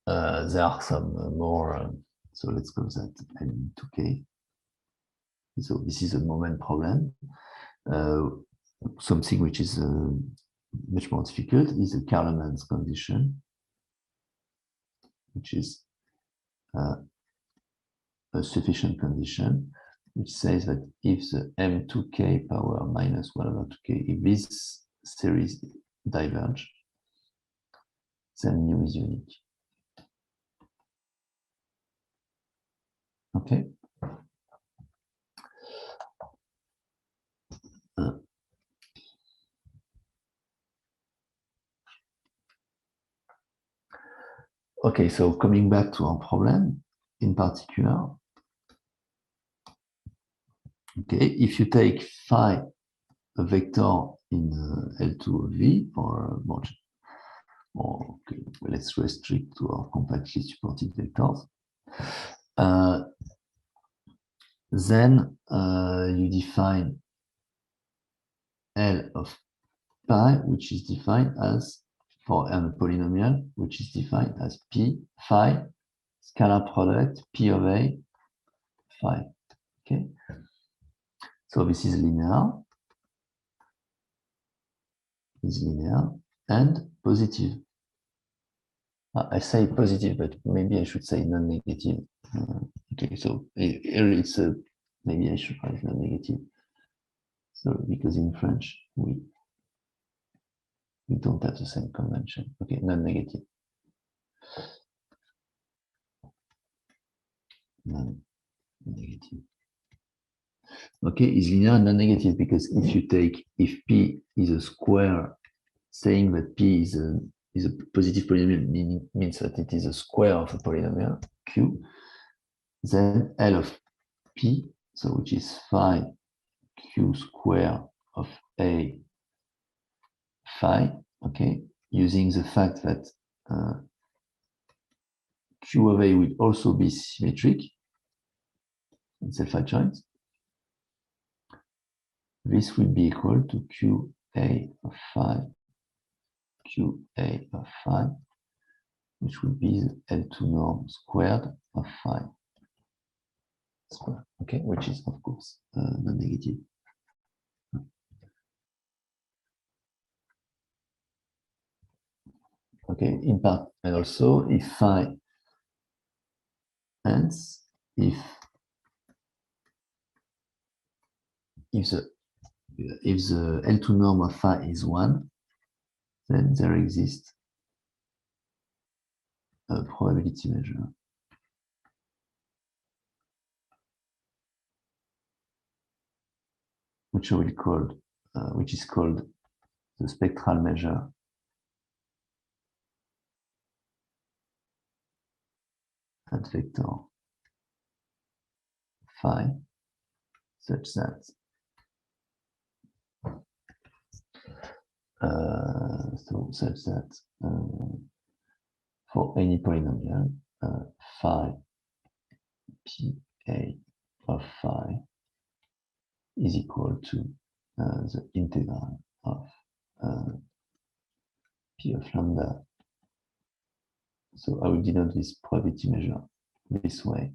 Speaker 2: There are some more, so let's call that L2k. So this is a moment problem. Something which is much more difficult is the Karleman's condition, which is a sufficient condition, which says that if the m2k power minus 1 over 2k, if this series diverge, then mu is unique. Okay. Okay, so coming back to our problem in particular, okay, if you take phi a vector in L2 of V, or okay, let's restrict to our compactly supported vectors. Then you define L of pi, which is defined as, for a polynomial, which is defined as P phi scalar product P of A phi. Okay. So this is linear. Is linear and positive. I say positive, but maybe I should say non-negative. Okay, so here it's maybe I should write non-negative. So because in French we don't have the same convention. Okay, non-negative. Non-negative. Okay, is linear and non-negative because if P is a square, saying that P is a positive polynomial means that it is a square of a polynomial Q, then L of P, so which is phi Q square of A phi, okay, using the fact that Q of A will also be symmetric in self-adjoint. This will be equal to QA of phi, QA of phi, which will be the L2 norm squared of phi squared, okay, which is of course non-negative. Okay, in part, and also if phi ends, if the L2 norm of phi is 1, then there exists a probability measure which is called the spectral measure at vector phi, such that for any polynomial phi p(a) of phi is equal to the integral of p of lambda. So I will denote this probability measure this way.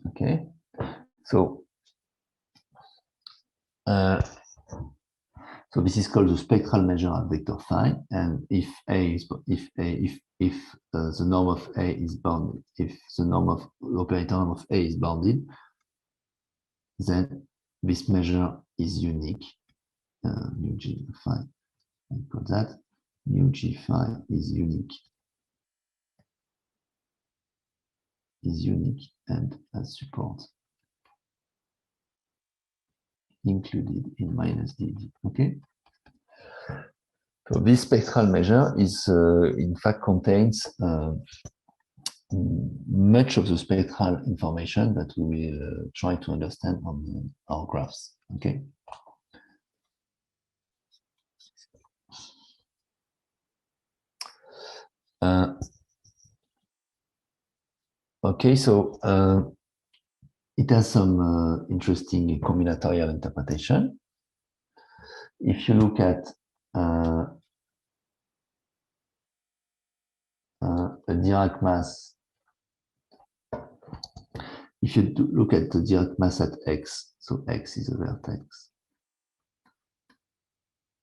Speaker 2: Okay, so this is called the spectral measure at vector phi, and if the norm of A is bounded, if the norm of operator norm of A is bounded, then this measure is unique. Mu g phi, I call that mu g phi is unique. And has support included in minus dD. Okay. So this spectral measure is, in fact, contains much of the spectral information that we will try to understand on our graphs. Okay. Okay, so it has some interesting combinatorial interpretation. If you look at a Dirac mass, if you look at the Dirac mass at X, so X is a vertex,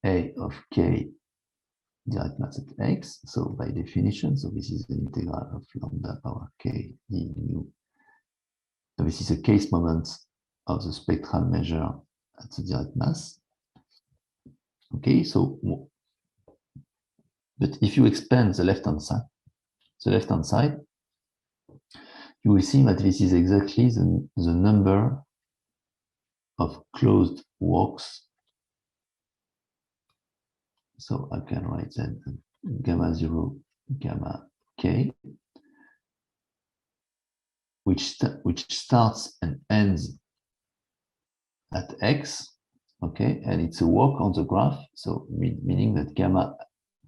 Speaker 2: A of K Dirac mass at X, so by definition, so this is the integral of lambda power K d mu. So this is a case moment of the spectral measure at the Dirac mass. Okay, so, but if you expand the left-hand side, you will see that this is exactly the number of closed walks. So I can write that gamma 0, gamma k. which starts and ends at x, okay, and it's a walk on the graph, so meaning that gamma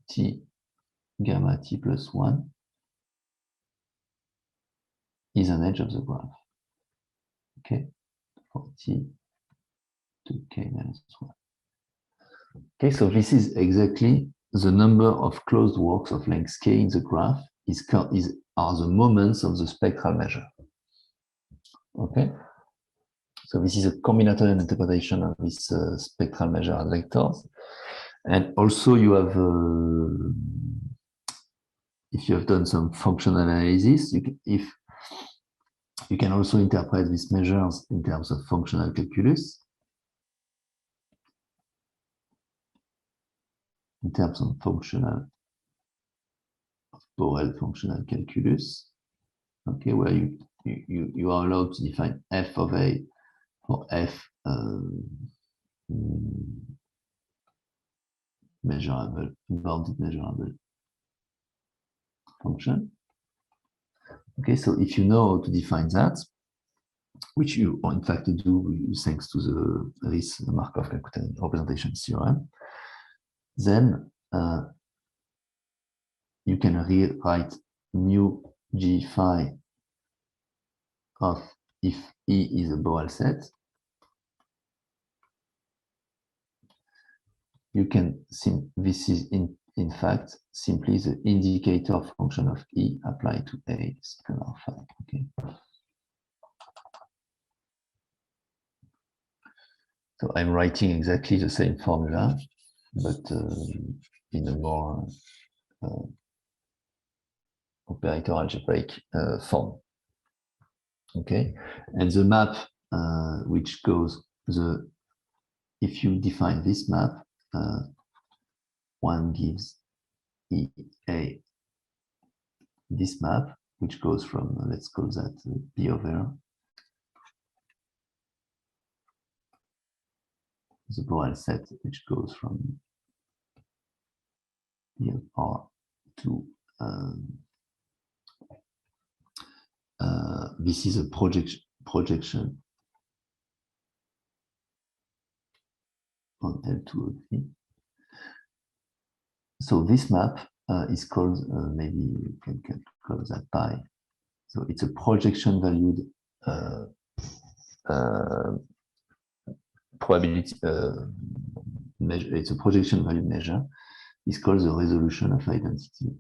Speaker 2: t plus 1 is an edge of the graph, okay, for t to k minus 1. Okay, so this is exactly the number of closed walks of length k in the graph are the moments of the spectral measure. Okay, so this is a combinatorial interpretation of this spectral measure at vectors. And also you have, if you have done some functional analysis, you can also interpret these measures in terms of functional calculus. In terms of Borel functional calculus, okay, where you are allowed to define f of a for f measurable, bounded measurable function. Okay, so if you know how to define that, which you in fact do thanks to this Markov representation theorem, then you can rewrite mu g phi of if E is a Borel set. You can this is in fact simply the indicator function of E applied to A scalar phi. Okay. So I'm writing exactly the same formula, but in a more operator algebraic form. Okay, and the map which goes if you define this map, one gives EA this map, which goes from, let's call that P over the Borel set, which goes from P of R to this is a projection on L2 of V. So this map is called, maybe you can call that pi. So it's a projection valued probability measure. It's a projection value measure. It's called the resolution of identity.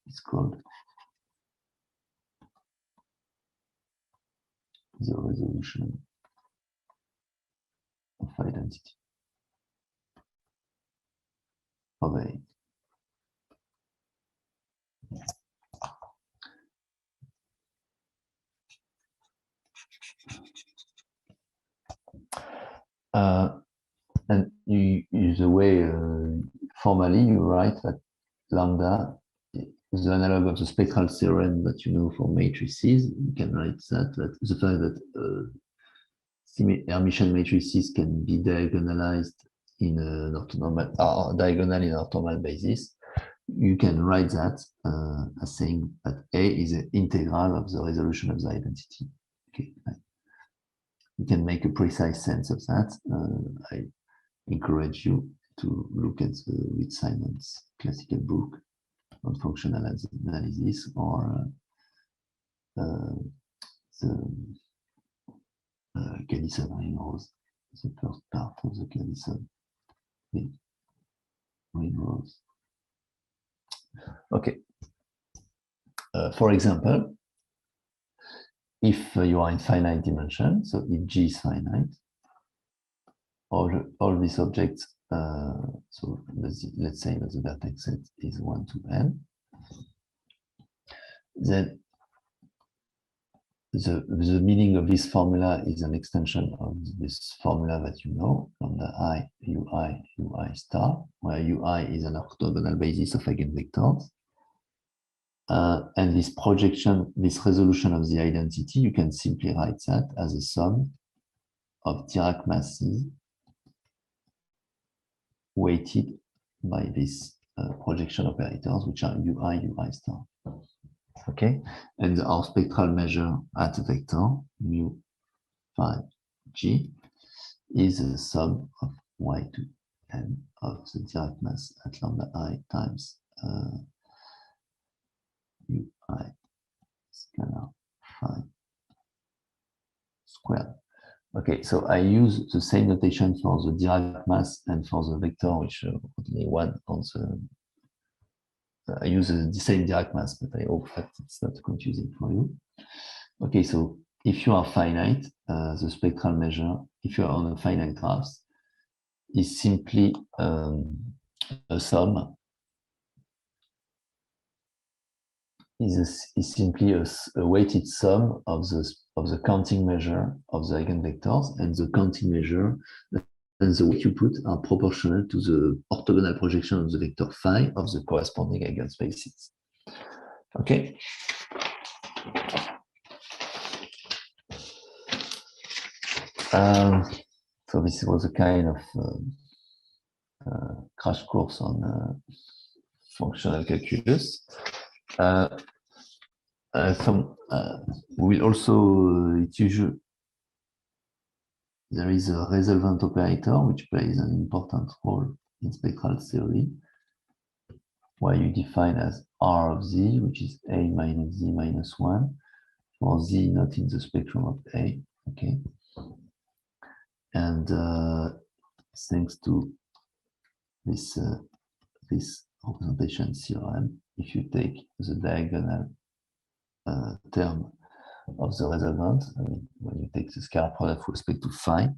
Speaker 2: It's called the resolution of identity of A. And the way formally you write that lambda is the analog of the spectral theorem that you know for matrices. You can write that the fact that Hermitian matrices can be diagonalized in an orthonormal, diagonal in an orthonormal basis. You can write that as saying that A is an integral of the resolution of the identity. Okay. You can make a precise sense of that. I encourage you to look at with Simon's classical book on functional analysis, or the Cayley ring-rose, the first part of the Cayley ring-rose. Okay. For example, if you are in finite dimension, so if G is finite, all these objects, so let's say that the vertex set is 1 to n, then the meaning of this formula is an extension of this formula that you know, lambda I, ui star, where ui is an orthogonal basis of eigenvectors. And this projection, this resolution of the identity, you can simply write that as a sum of Dirac masses weighted by this projection operators, which are ui star. Okay, and our spectral measure at a vector mu phi g is the sum of y2 and of the Dirac mass at lambda I times mu I scalar phi squared. Okay, so I use the same notation for the Dirac mass and for the vector, which only one on the. I use the same Dirac mass, but I hope that it's not confusing for you. Okay, so if you are finite, the spectral measure, if you are on a finite graph, is simply a sum, is simply a weighted sum of the counting measure of the eigenvectors, and the counting measure and the weight you put are proportional to the orthogonal projection of the vector phi of the corresponding eigenspaces. Okay. So this was a kind of crash course on functional calculus. We will also, it's usual, there is a resolvent operator which plays an important role in spectral theory, where you define as R of Z, which is A minus Z minus 1, for Z not in the spectrum of A, okay? And thanks to this representation theorem, if you take the diagonal term of the resolvent, when you take the scalar product with respect to phi,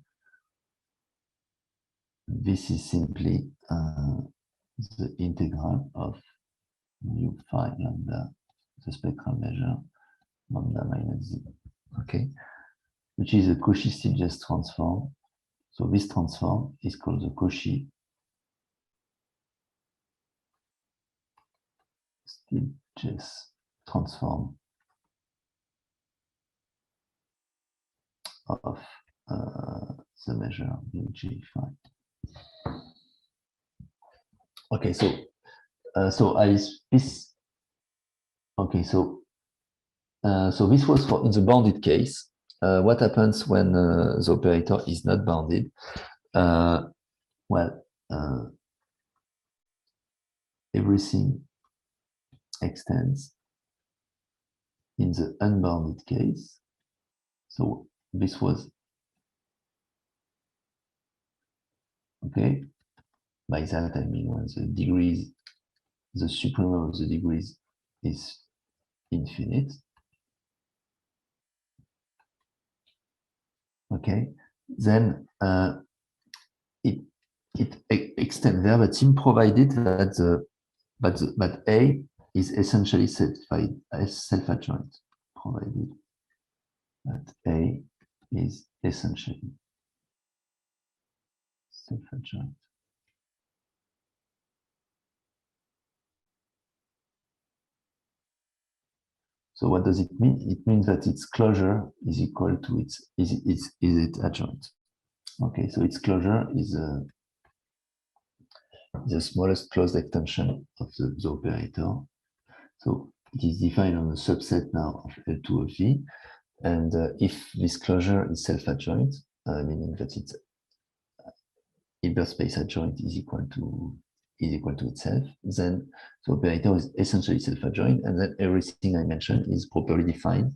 Speaker 2: this is simply the integral of mu phi lambda, the spectral measure, lambda minus Z, okay? Which is a Cauchy-Stieltjes transform. So this transform is called the Cauchy-Stieltjes transform of the measure mu G phi. Okay, so this was for in the bounded case. What happens when the operator is not bounded? Everything extends in the unbounded case. So this was okay. By that I mean when the degrees, the supremum of the degrees is infinite. Okay, then it extends verbatim, provided that but A is essentially satisfied as self-adjoint, provided that A is essentially self-adjoint. So what does it mean? It means that its closure is equal to its is it adjoint. Okay, so its closure is the smallest closed extension of the operator. So it is defined on a subset now of L2 of V, and if this closure is self-adjoint, meaning that its Hilbert space adjoint is equal to itself, then the operator is essentially self-adjoint, and then everything I mentioned is properly defined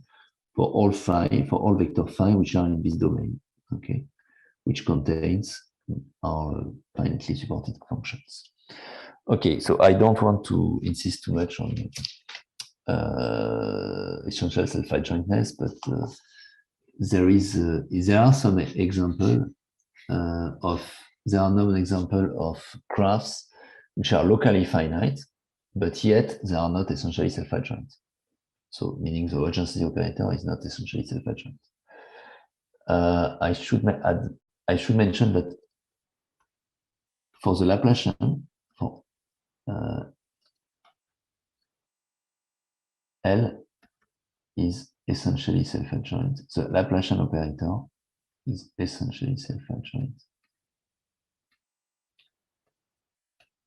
Speaker 2: for all phi, for all vector phi which are in this domain, okay, which contains our finitely supported functions. Okay, so I don't want to insist too much on essential self-adjointness, but there are some examples there are known examples of graphs which are locally finite, but yet they are not essentially self-adjoint. So meaning the adjacency operator is not essentially self-adjoint. I should mention that for the Laplacian, for L is essentially self-adjoint. The Laplacian operator is essentially self-adjoint.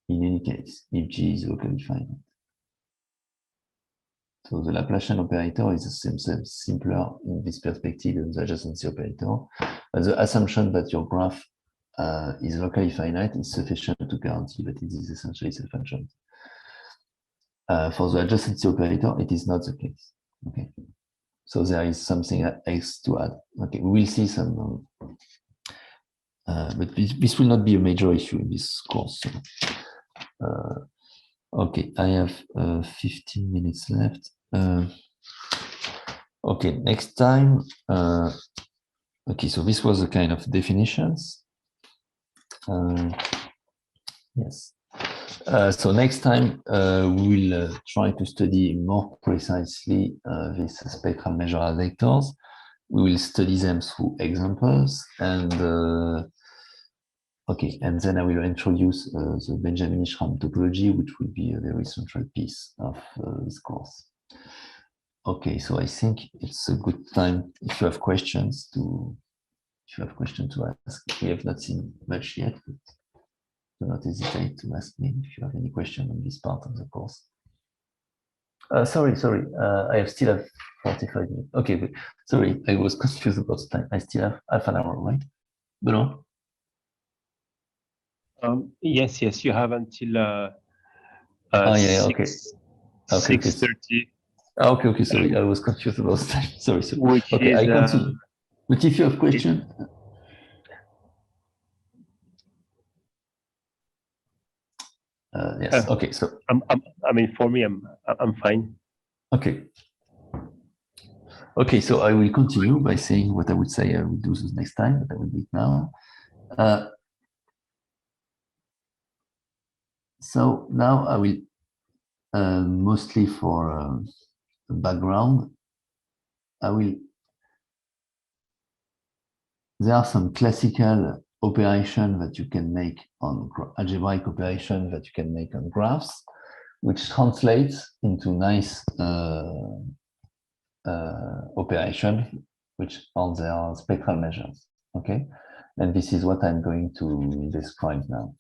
Speaker 2: In any case, if G is locally finite. So the Laplacian operator is simpler in this perspective than the adjacency operator. But the assumption that your graph is locally finite is sufficient to guarantee that it is essentially self-adjoint. For the adjacency operator, it is not the case. Okay, so there is something else to add. Okay, we will see some, but this will not be a major issue in this course. So, okay, I have 15 minutes left. Okay, next time. Okay, so this was a kind of definitions. Yes. So next time we will try to study more precisely these spectral measure vectors. We will study them through examples, and okay, and then I will introduce the Benjamini-Schramm topology, which will be a very central piece of this course. Okay, so I think it's a good time if you have questions to ask. We have not seen much yet, but do not hesitate to ask me if you have any question on this part of the course. Sorry, I still have 45 minutes. Okay, but sorry, I was confused about the time. I still have half an hour, right? Benoît?
Speaker 1: Yes, you have until
Speaker 2: yeah, okay.
Speaker 1: 6:30.
Speaker 2: Okay, sorry, I was confused about the time. Sorry.
Speaker 1: Which
Speaker 2: okay,
Speaker 1: is,
Speaker 2: I continue. But if you have questions, yes. Okay, so
Speaker 1: I mean, for me, I'm fine.
Speaker 2: Okay. Okay, so I will continue by saying what I would say I will do this next time, but I will do it now. So now I will mostly for background. There are some classical operation that you can make on algebraic operation that you can make on graphs, which translates into nice operation, which on their spectral measures. Okay, and this is what I'm going to describe now.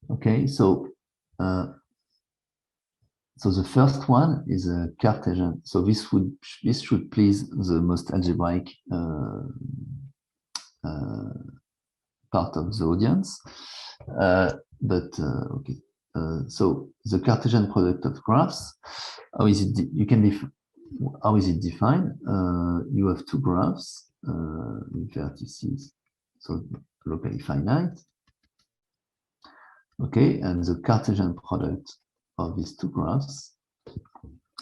Speaker 2: Okay, so the first one is a Cartesian. So this should please the most algebraic part of the audience. Okay. So the Cartesian product of graphs. How is it? How is it defined? You have two graphs with vertices, so locally finite. Okay, and the Cartesian product of these two graphs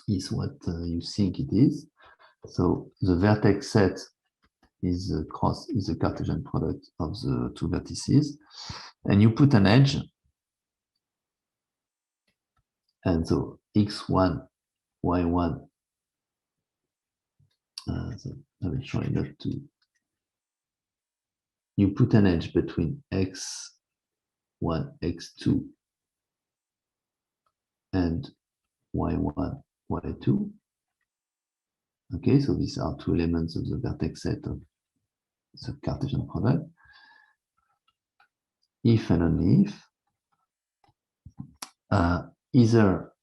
Speaker 2: is what you think it is. So the vertex set is the Cartesian product of the two vertices, and you put an edge, and so x1, y1. So I will try not to. You put an edge between x1, x2, and y1, y2. Okay, so these are two elements of the vertex set of the Cartesian product. If and only if either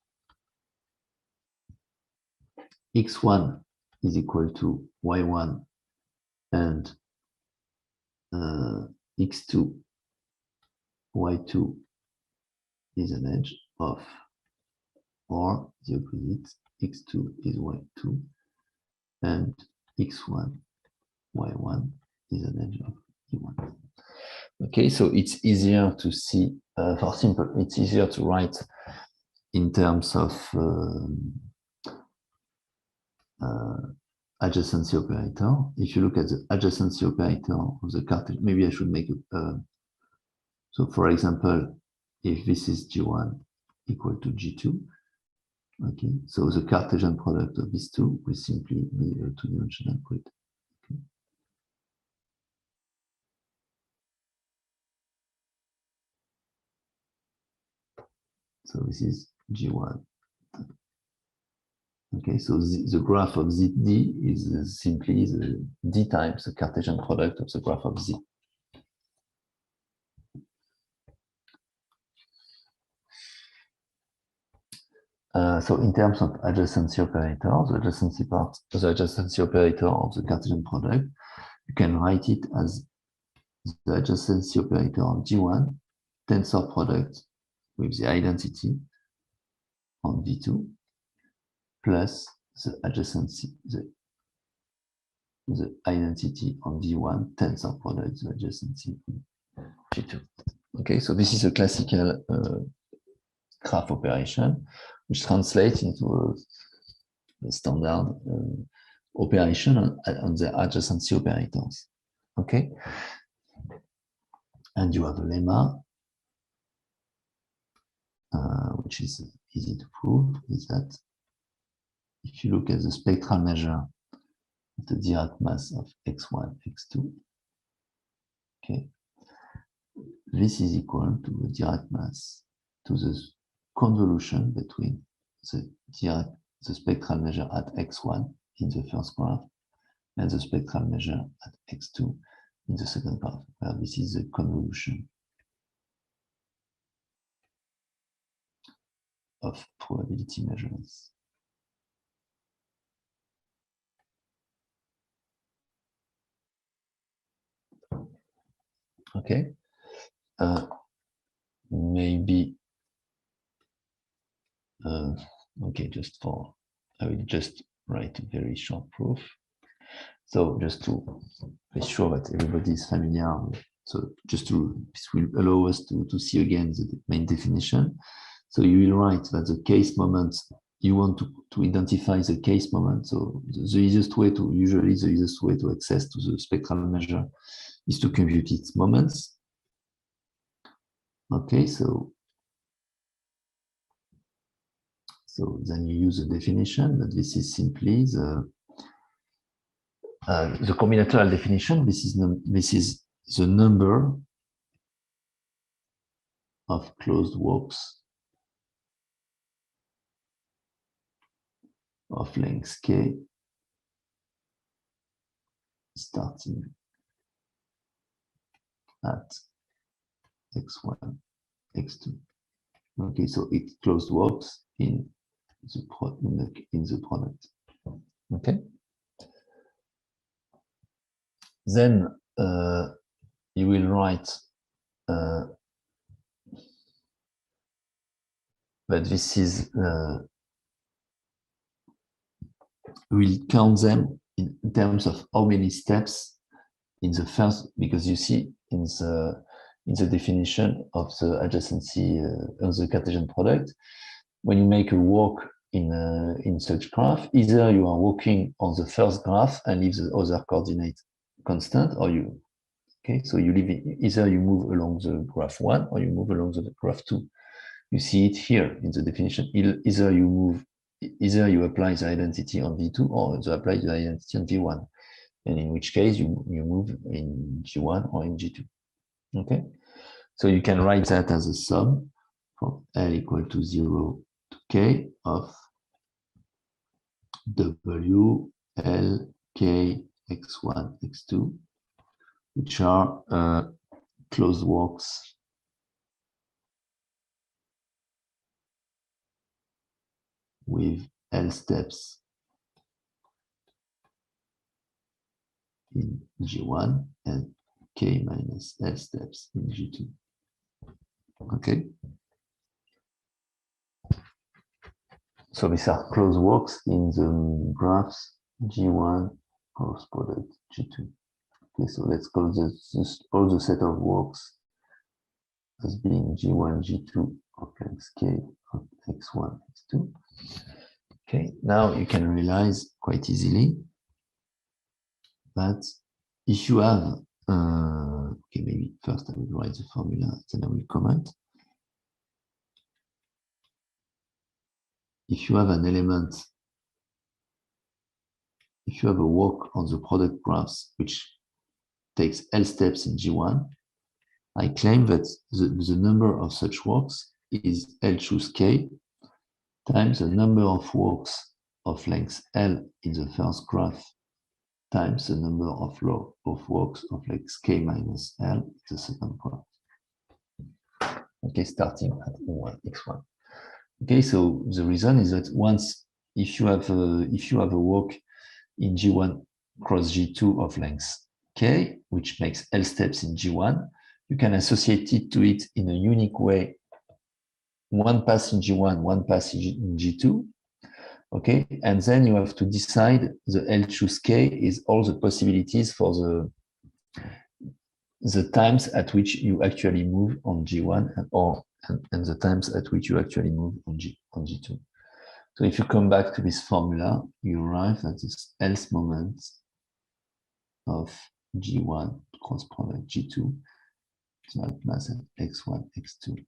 Speaker 2: x1 is equal to y1 and x2, y2 is an edge of, or the opposite, x2 is y2 and x1, y1 is an edge of e1. Okay, so it's easier to see, for simple, it's easier to write in terms of adjacency operator. If you look at the adjacency operator of the Cartesian, maybe I should make it. So for example, if this is G1 equal to G2, okay, so the Cartesian product of these two will simply be a two-dimensional grid. Okay. So this is G1. Okay, so the graph of ZD is simply the D times the Cartesian product of the graph of Z. So in terms of adjacency operator, the adjacency operator of the Cartesian product, you can write it as the adjacency operator on G1 tensor product with the identity on V2 plus the adjacency, the identity on V1 tensor product, the adjacency on G2. Okay, so this is a classical graph operation, which translates into a standard operation on the adjacency operators. Okay, and you have a lemma, which is easy to prove, is that if you look at the spectral measure of the Dirac mass of x1, x2, okay, this is equal to the Dirac mass to the convolution between the spectral measure at x1 in the first graph and the spectral measure at x2 in the second graph, where this is the convolution of probability measures. Okay, maybe, okay, I will just write a very short proof. So just to be sure that everybody is familiar, so this will allow us to see again the main definition. So you will write that the case moment, you want to identify the case moment. So the easiest way to access to the spectral measure is to compute its moments. Okay, so then you use a definition, but this is simply the combinatorial definition. This is the number of closed walks of length k starting at x1, x2. Okay, so it closed walks in the product. Okay. Then you will write that this is we'll count them in terms of how many steps in the first, because you see in the definition of the adjacency of the Cartesian product, when you make a walk in such graph, either you are walking on the first graph and leave the other coordinate constant, or so you leave it, either you move along the graph 1 or you move along the graph 2. You see it here in the definition. Either you apply the identity on V2 or you apply the identity on V1. And in which case you move in G1 or in G2. Okay, so you can write that as a sum from L equal to 0 to K of W, L, K, X1, X2, which are closed walks with L steps in G1 and K minus L steps in G2. Okay. So these are closed walks in the graphs G1 cross product G2. Okay, so let's call all the set of walks as being G1, G2 of length K of X1, X2. Okay, now you can realize quite easily that if you have, okay, maybe first I will write the formula, then I will comment. If you have an element, if you have a walk on the product graphs which takes L steps in G1, I claim that the number of such walks is L choose K times the number of walks of length L in the first graph times the number of walks of length K minus L in the second graph. Okay, starting at E1, X1. Okay, so the reason is that once if you have a walk in G1 cross G2 of length K, which makes L steps in G1, you can associate it to it in a unique way. One pass in G1, one pass in G2. Okay, and then you have to decide the L choose K is all the possibilities for the times at which you actually move on G1 and the times at which you actually move on G2. So if you come back to this formula, you arrive at this else moment of G1 cross product G2, so that mass at X1, X2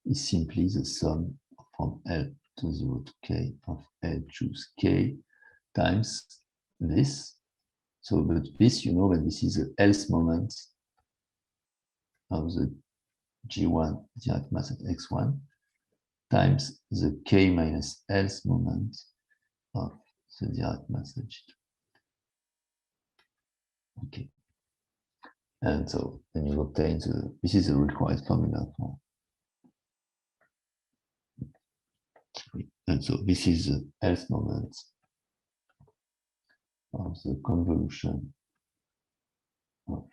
Speaker 2: is simply the sum from L to 0 to K of L choose K times this. So, but this, you know that this is the else moment of the G1 direct mass at X1 times the K minus else moment of the direct mass at G2. Okay. And so then you obtain this is the required formula for. And so this is the else moment of the convolution of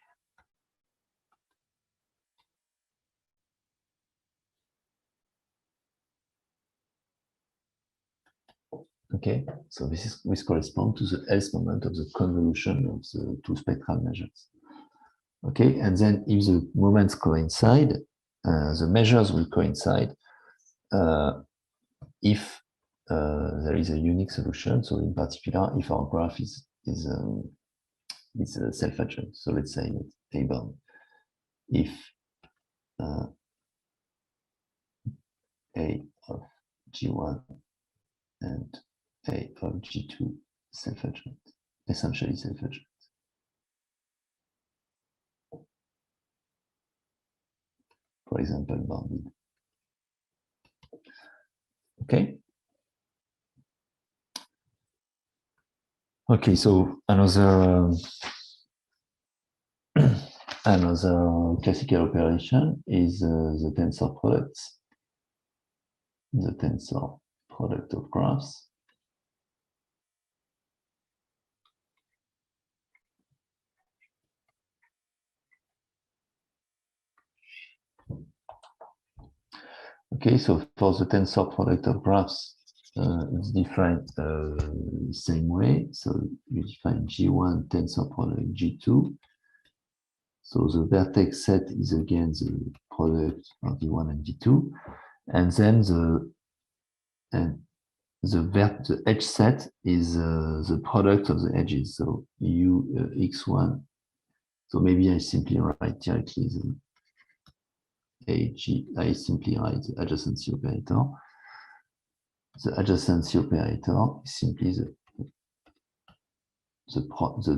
Speaker 2: okay, so this corresponds to the else moment of the convolution of the two spectral measures. Okay, and then if the moments coincide, the measures will coincide if there is a unique solution. So in particular, if our graph is self-adjoint. So let's say that A bound. If A of G1 and A of G2 self-adjoint, essentially self-adjoint. For example, bounded. Okay. Okay, so another classical operation is the tensor products. The tensor product of graphs. Okay, so for the tensor product of graphs, it's defined same way. So you define G1 tensor product G2. So the vertex set is again the product of V1 and V2, and then the edge set is the product of the edges. So U x1. So maybe I simply write directly the AG. I simply write the adjacency operator. The adjacency operator is simply the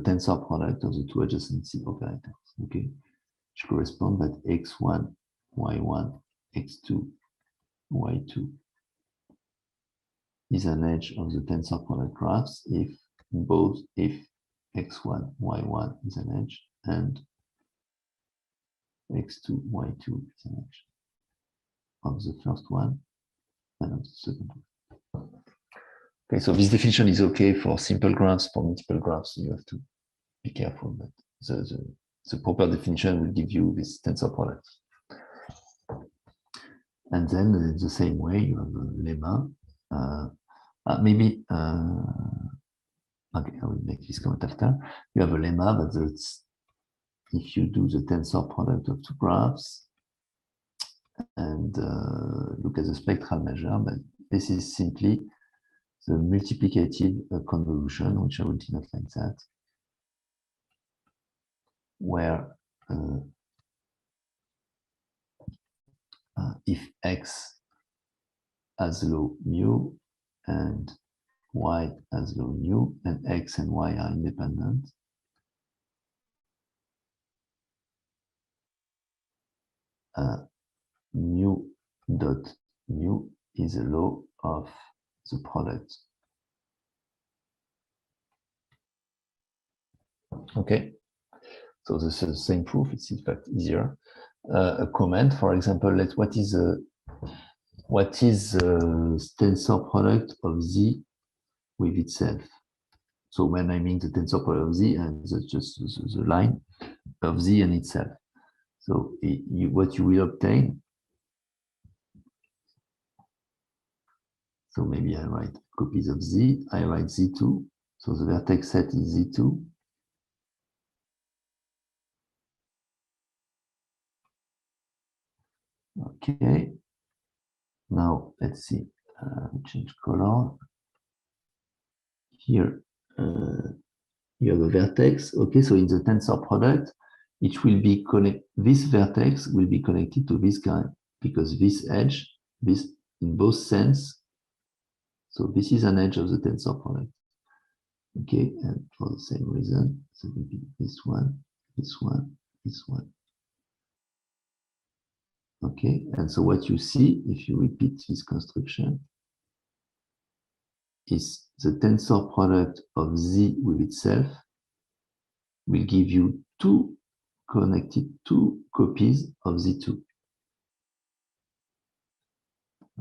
Speaker 2: tensor product of the two adjacency operators. Okay, which correspond that x1, y1, x2, y2 is an edge of the tensor product graphs if x1, y1 is an edge and x2, y2 is an edge of the first one and of the second one. Okay, so this definition is okay for simple graphs. For multiple graphs, you have to be careful that the proper definition will give you this tensor product. And then in the same way, you have a lemma. Okay, I will make this comment after. You have a lemma, but if you do the tensor product of two graphs and look at the spectral measure, but this is simply the multiplicative convolution, which I will denote like that, where if x has low mu and y has low nu, and x and y are independent, mu dot mu is a law of the product. Okay, so this is the same proof. It's in fact easier. A comment, for example, what is what is the tensor product of Z with itself? So when I mean the tensor product of Z, and that's just the line of Z and itself. So what you will obtain, so maybe I write copies of Z, I write Z2, so the vertex set is Z2. Okay, now let's see, change color. Here, you have a vertex. Okay, so in the tensor product, it will be this vertex will be connected to this guy because this edge, this in both sense. So this is an edge of the tensor product. Okay, and for the same reason, so it will be this one, this one, this one. Okay, and so what you see if you repeat this construction is the tensor product of Z with itself will give you two copies of Z2.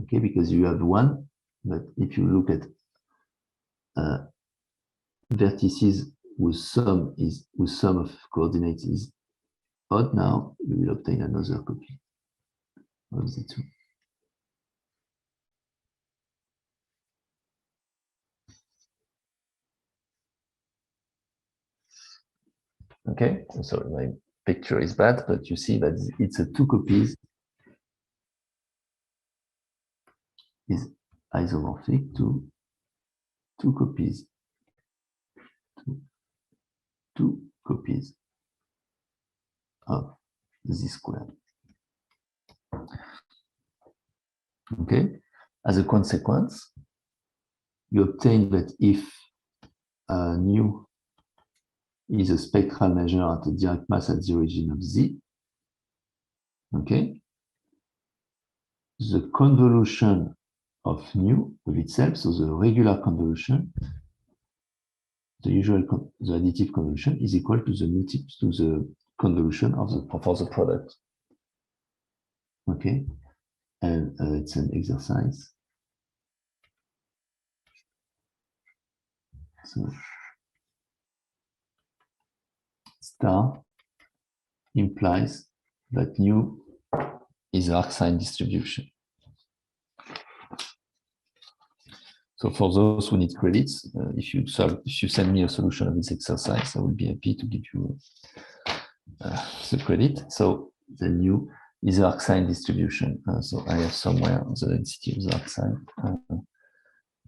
Speaker 2: Okay, because you have one, but if you look at vertices whose sum of coordinates is odd now, you will obtain another copy of Z2. Okay, so my picture is bad, but you see that it's a two copies is isomorphic to two copies of Z squared. Okay, as a consequence, you obtain that if nu is a spectral measure at a direct mass at the origin of Z, okay, the convolution of nu with itself, so the regular convolution, the additive convolution is equal to the convolution of the product. Okay, and it's an exercise. So star implies that nu is the arc-sine distribution. So for those who need credits, if you send me a solution of this exercise, I will be happy to give you the credit. So the nu is the arc-sine distribution. So I have somewhere the density of the arc-sine.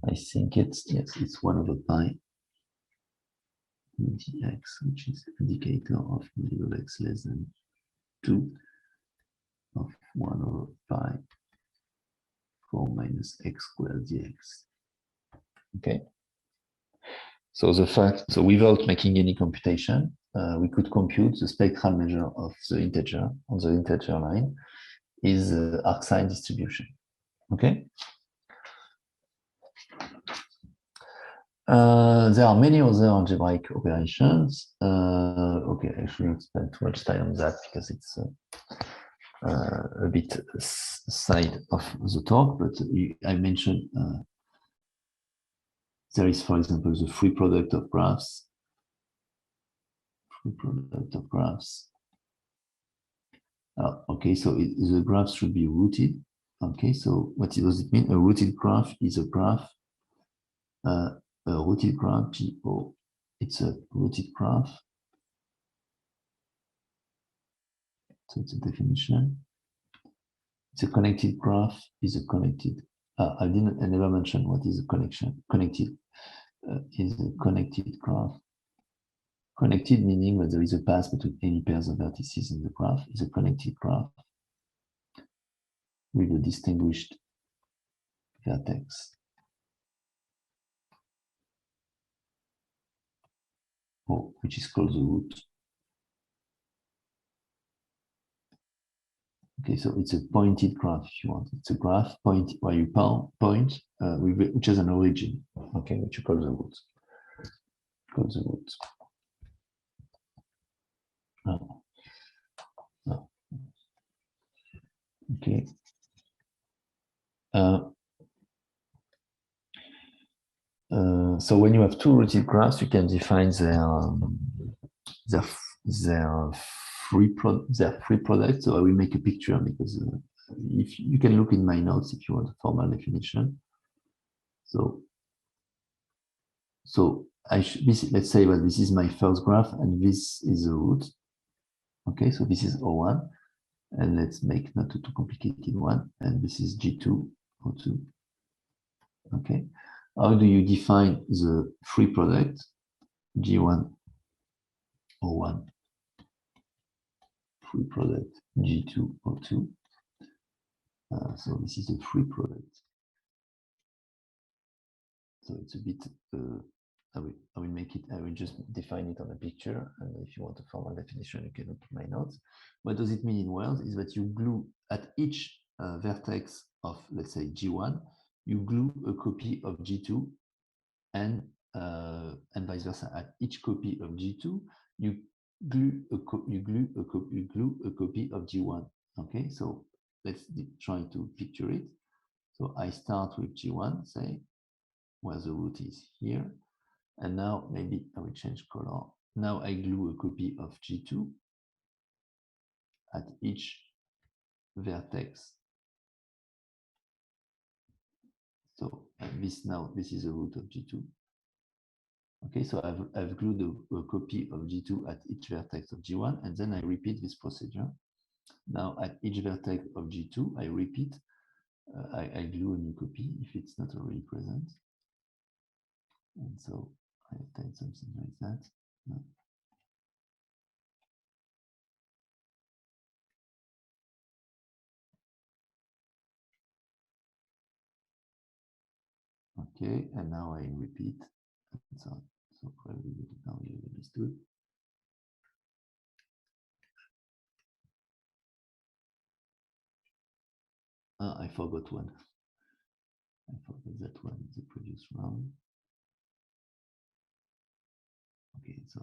Speaker 2: I think it's 1/pi dx, which is indicator of module x less than 2 of 1/pi 4 minus x squared dx. Okay. So without making any computation, we could compute the spectral measure of the integer on the integer line is arc-sine distribution. Okay. There are many other algebraic operations. Okay, I shouldn't spend too much time on that because it's a bit side of the talk, but I mentioned there is, for example, the free product of graphs. Okay, so the graphs should be rooted. Okay, so what does it mean? A rooted graph is a graph. A rooted graph, PO, it's a rooted graph. So it's a definition. It's a connected graph is a connected. I never mentioned what is a connection. Connected is a connected graph. Connected meaning that there is a path between any pairs of vertices in the graph is a connected graph with a distinguished vertex. Which is called the root. Okay, so it's a pointed graph if you want. It's a graph where you point which has an origin. Okay, which you call the root. Okay. So when you have two rooted graphs, you can define their free product. So I will make a picture because if you can look in my notes if you want a formal definition. So let's say that this is my first graph and this is the root. Okay, so this is O1, and let's make not a too complicated one, and this is G2, O2. Okay, how do you define the free product? G1, O1, free product, G2, O2. So this is a free product. So it's a bit, I will make it, I will just define it on a picture. And if you want a formal definition, you can look at my notes. What does it mean in words is that you glue at each vertex of, let's say, G1, you glue a copy of G2 and vice versa. At each copy of G2, you glue a copy of G1. Okay, so let's try to picture it. So I start with G1, say, where the root is here. And now maybe I will change color. Now I glue a copy of G2 at each vertex. So this is the root of G2. Okay, so I've glued a copy of G2 at each vertex of G1, and then I repeat this procedure. Now at each vertex of G2, I repeat, I glue a new copy if it's not already present. And so I type something like that. No. Okay, and now I repeat. So probably now you understood. I forgot one. I forgot that one in the previous round. Okay, so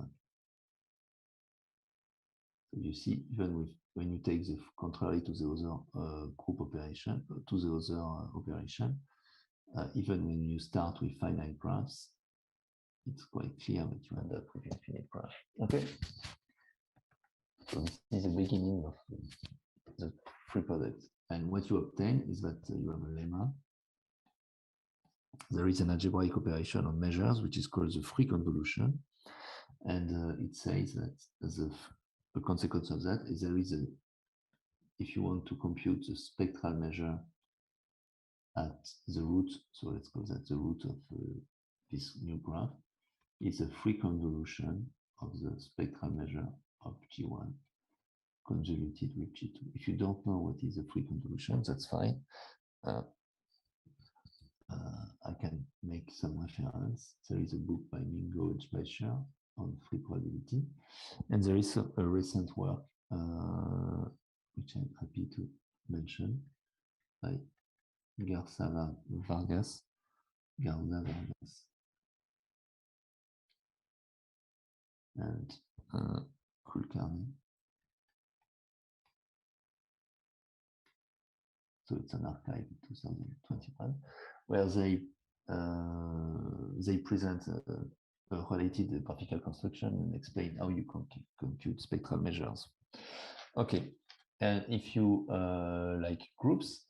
Speaker 2: you see, even when you take the contrary to the other group operation, even when you start with finite graphs, it's quite clear that you end up with infinite graph. Okay. So this is the beginning of the free product. And what you obtain is that you have a lemma. There is an algebraic operation on measures, which is called the free convolution. And it says that the consequence of that is there is if you want to compute the spectral measure at the root, so let's call that the root of this new graph, is a free convolution of the spectral measure of G1 convoluted with G2. If you don't know what is a free convolution, that's fine. I can make some reference. There is a book by Mingo and Schleicher on free probability. And there is a recent work, which I'm happy to mention, by Garza Vargas, and Kulkarni. So it's an archive in 2021, where they present a related graphical construction and explain how you compute spectral measures. Okay, and if you like groups,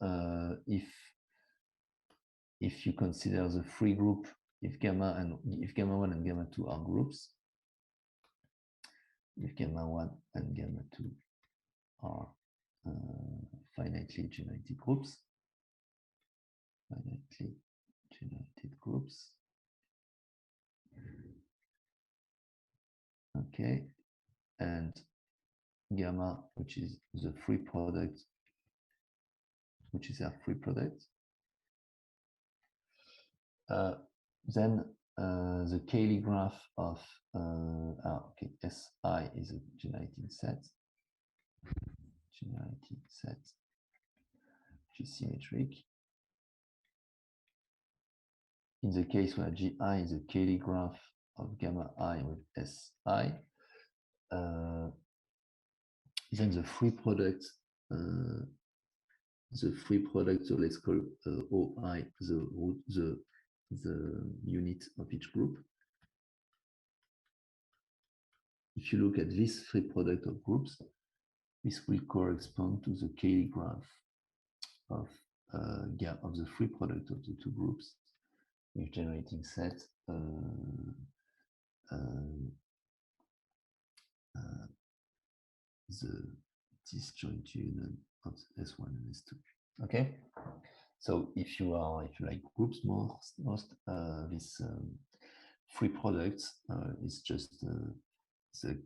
Speaker 2: if you consider the free group, if gamma 1 and gamma 2 are groups, if gamma 1 and gamma 2 are finitely generated groups, okay, and gamma, which is the free product, which is our free product, then the Cayley graph of okay, Si is a generating set, which is symmetric. In the case where Gi is a Cayley graph of gamma I with Si, then the free product the free product, so let's call OI the unit of each group. If you look at this free product of groups, this will correspond to the Cayley graph of the free product of the two groups with generating set the disjoint union of S1 and S2. Okay, so if you like groups most this free products is just the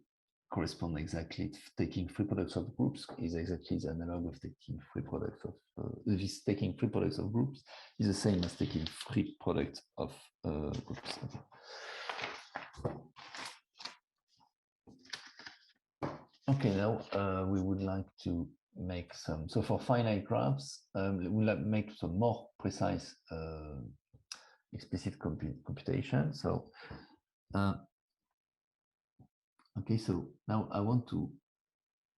Speaker 2: correspond exactly. Taking free products of groups is exactly the analog of taking free products of this. Taking free products of groups is the same as taking free product of groups. Okay, now we would like to make some. So for finite graphs, we'll make some more precise, explicit computation. So. Okay, so now I want to,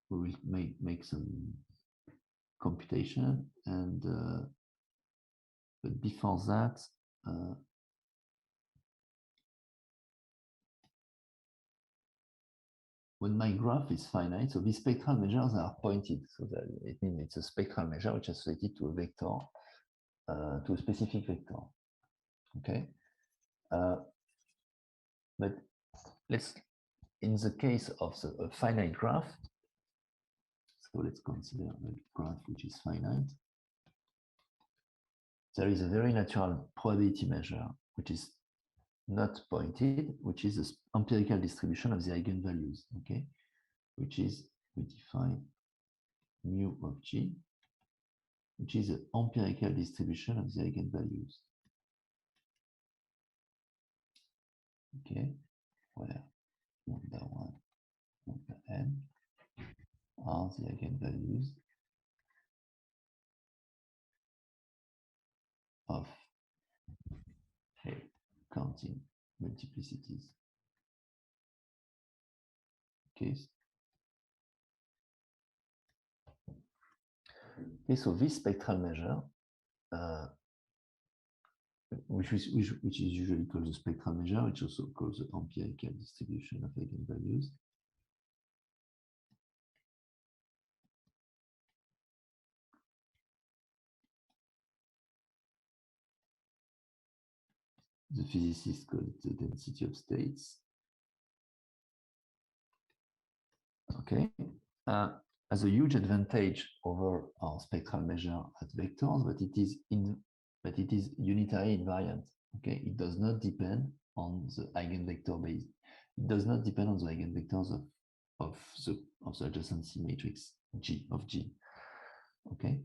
Speaker 2: we will make some computation, and but before that, when my graph is finite, so these spectral measures are pointed, so that it means it's a spectral measure which is associated to a vector, to a specific vector. Okay, but let's. In the case of the finite graph, so let's consider a graph which is finite. There is a very natural probability measure which is not pointed, which is the empirical distribution of the eigenvalues. Okay, which is, we define mu of G, which is the empirical distribution of the eigenvalues. Okay, where number 1, number n are the eigenvalues of counting multiplicities. Okay. Okay, so this spectral measure, which is usually called the spectral measure, which also called the empirical distribution of eigenvalues. The physicists call it the density of states. Okay, has a huge advantage over our spectral measure at vectors, but it is unitary invariant. Okay, it does not depend on the eigenvector base. It does not depend on the eigenvectors of the adjacency matrix G of G. Okay.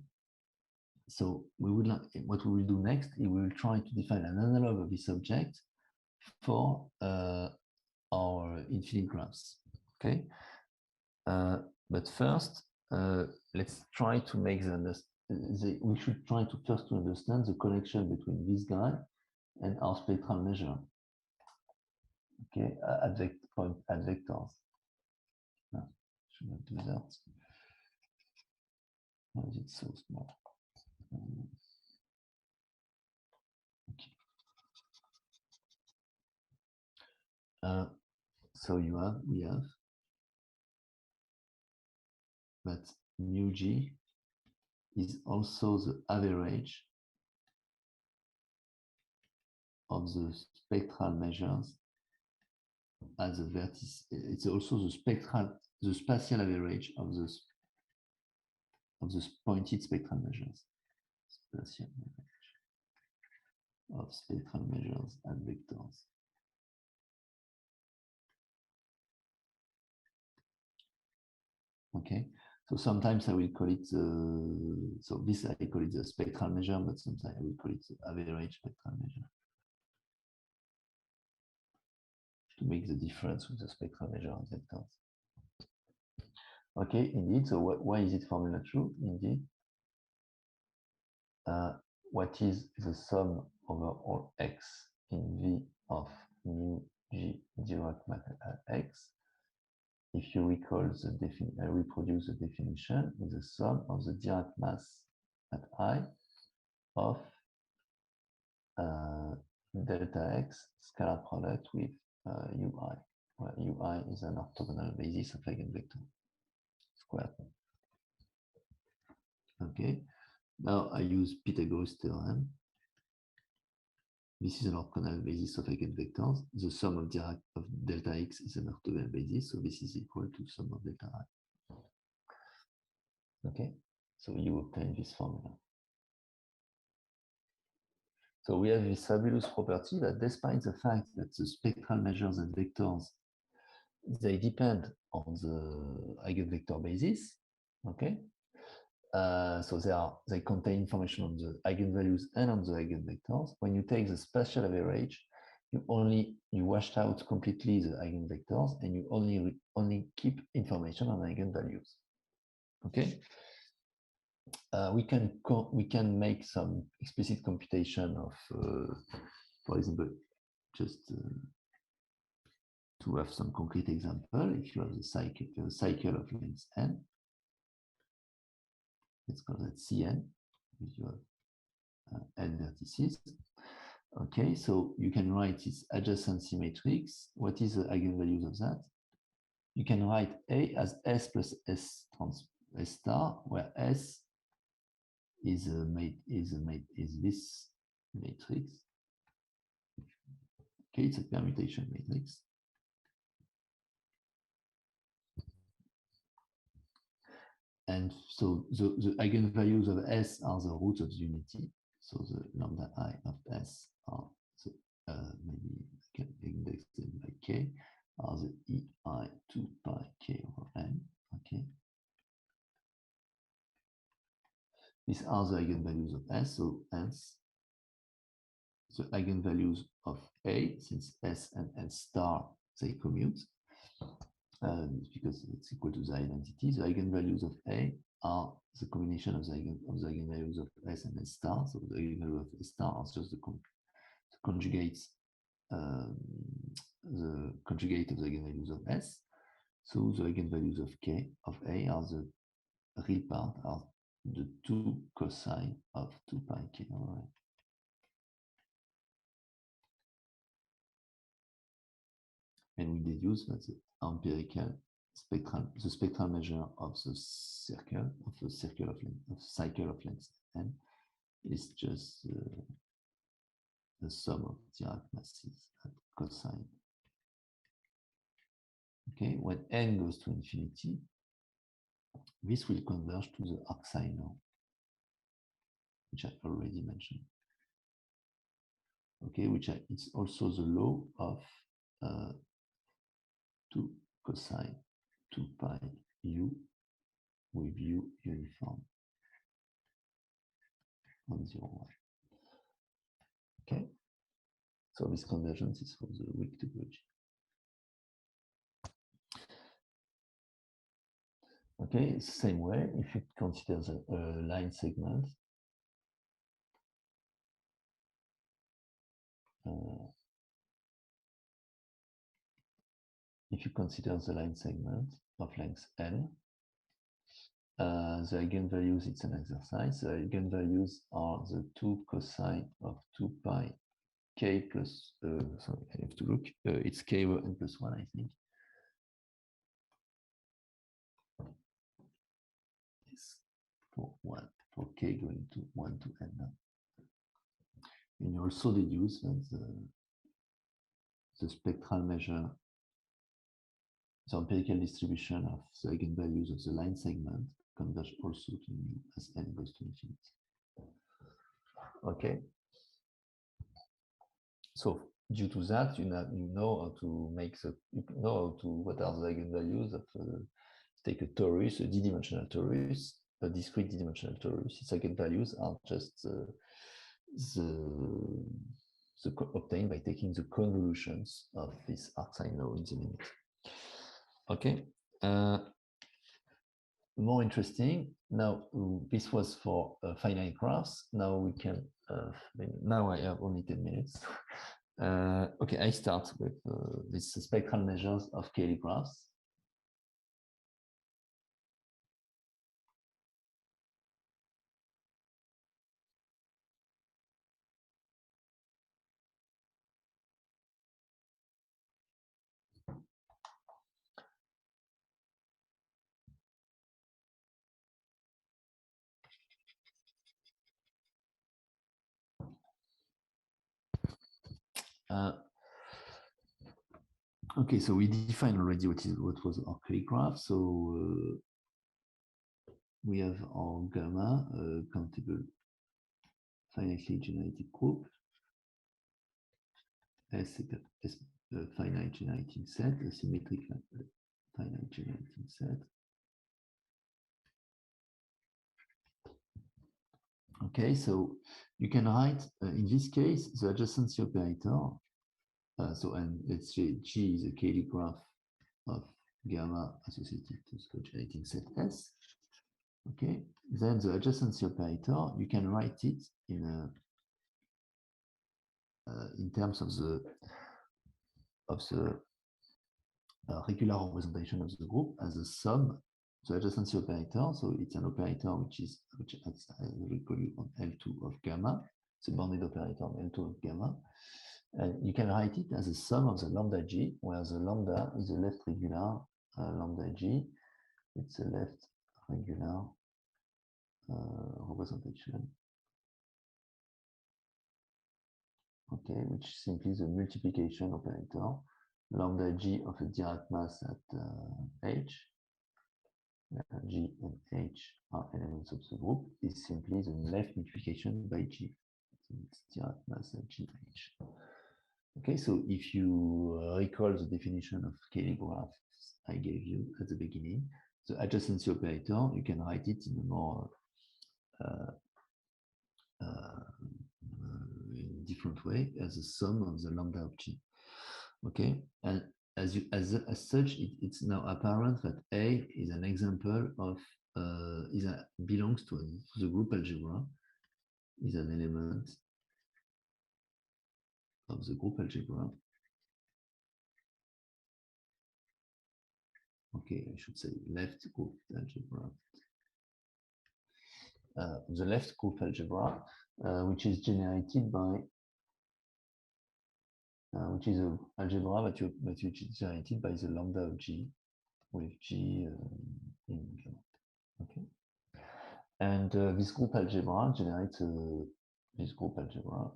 Speaker 2: So we would like, what we will do next, we will try to define an analog of this object for our infinite graphs. Okay, but first, let's try to make we should try to first to understand the connection between this guy and our spectral measure. Okay, at vectors. No, should not do that. Why is it so small? Okay. So we have that mu G is also the average of the spectral measures as a vertex. It's also the spatial average of the pointed spectral measures. Spatial average of spectral measures and vectors. Okay, so sometimes I will call it so this I call it the spectral measure, but sometimes I will call it the average spectral measure to make the difference with the spectral measure and vectors. Okay, indeed. So why is it formula true? Indeed. What is the sum over all x in V of mu G Dirac math x? If you recall the reproduce the definition, is the sum of the Dirac mass at I of delta x scalar product with ui, where ui is an orthogonal basis of eigenvector squared. Okay, now I use Pythagoras theorem. This is an orthogonal basis of eigenvectors. The sum of Dirac of delta x is an orthogonal basis, so this is equal to sum of delta I. Okay, so you obtain this formula. So we have this fabulous property that despite the fact that the spectral measures and vectors, they depend on the eigenvector basis, okay? So they contain information on the eigenvalues and on the eigenvectors. When you take the spatial average, you washed out completely the eigenvectors and you only keep information on eigenvalues. Okay. We can make some explicit computation of, for example, just to have some concrete example. If you have the cycle of length n, let's call that Cn, with your n vertices. Okay, so you can write this adjacency matrix. What is the eigenvalues of that? You can write A as S plus S star, where S is this matrix. Okay, it's a permutation matrix. And so the eigenvalues of S are the root of unity. So the lambda I of S are the, maybe I can index them by K, are the EI 2 pi K over N. Okay. These are the eigenvalues of S. So hence, the eigenvalues of A, since S and N star, they commute. Because it's equal to the identity. The eigenvalues of A are the combination of the eigenvalues of S and S star. So the eigenvalue of S star is just the conjugate of the eigenvalues of S. So the eigenvalues of K of A are the real part, are the 2 cosine of 2 pi K over N. And we deduce that the empirical the spectral measure of the cycle of length n is just the sum of Dirac masses at cosine. Okay, when n goes to infinity, this will converge to the arc-sine law, which I already mentioned. Okay, it's also the law of 2 cosine 2 pi u with u uniform on 0, 1. Okay, so this convergence is for the weak topology. Okay, same way, if you consider the line segment, if you consider the line segment of length n, the eigenvalues, it's an exercise. The eigenvalues are the 2 cosine of 2 pi k plus, sorry, I have to look, it's k over n plus 1, I think. It's for k going to 1 to n. And you also deduce that the spectral measure, the empirical distribution of the eigenvalues of the line segment converge also to mu as n goes to infinity. Okay. So due to that, you know how to make what are the eigenvalues of take a torus, a d-dimensional torus, a discrete d-dimensional torus. Its eigenvalues are just obtained by taking the convolutions of this arc-sine law in the limit. Okay. More interesting. Now, this was for finite graphs. Now we can. Now I have only 10 minutes. Okay, I start with these spectral measures of Cayley graphs. Okay, so we defined already what was our Cayley graph. So we have our gamma countable finitely generated group, S finite generating set, a symmetric finite generating set. Okay, so you can write in this case the adjacency operator. So and let's say G is a Cayley graph of gamma associated to the generating set S. Okay, then the adjacency operator, you can write it in terms of the regular representation of the group as a sum, the adjacency operator. So it's an operator which acts as we call it on L2 of gamma. It's a bounded operator on L2 of gamma. And you can write it as a sum of the lambda G, where the lambda is the left regular lambda G. It's a left regular representation. Okay, which is simply the multiplication operator. Lambda G of a Dirac mass at H, G and H are elements of the group, is simply the left multiplication by G. So it's Dirac mass at GH. Okay, so if you recall the definition of Cayley graphs I gave you at the beginning, the adjacency operator, you can write it in a more different way as a sum of the lambda of G. Okay, and as such, it's now apparent that A is an example of belongs to the group algebra, is an element of the group algebra. Okay, I should say left group algebra. The left group algebra, which is generated by, which is an algebra that you generated by the lambda of G, with G in increment. Okay, and this group algebra generates this group algebra.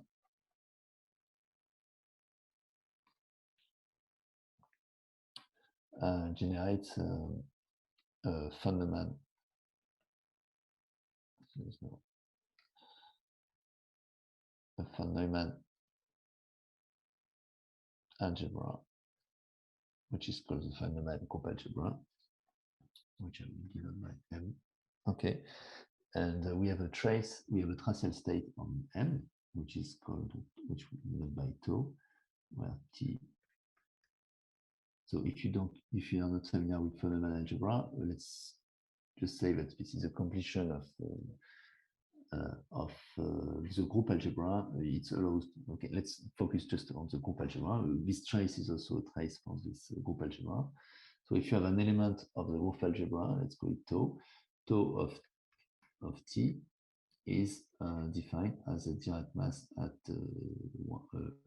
Speaker 2: Generates a fundamental. A fundamental algebra, which is called the fundamental group algebra, which I will given by M. Okay, and we have a tracial state on M, which is called, which we given by tau, where T. So if you are not familiar with fundamental algebra, let's just say that this is a completion of the group algebra. It allows, okay, let's focus just on the group algebra. This trace is also a trace for this group algebra. So if you have an element of the group algebra, let's call it tau, tau of T is defined as a Dirac mass at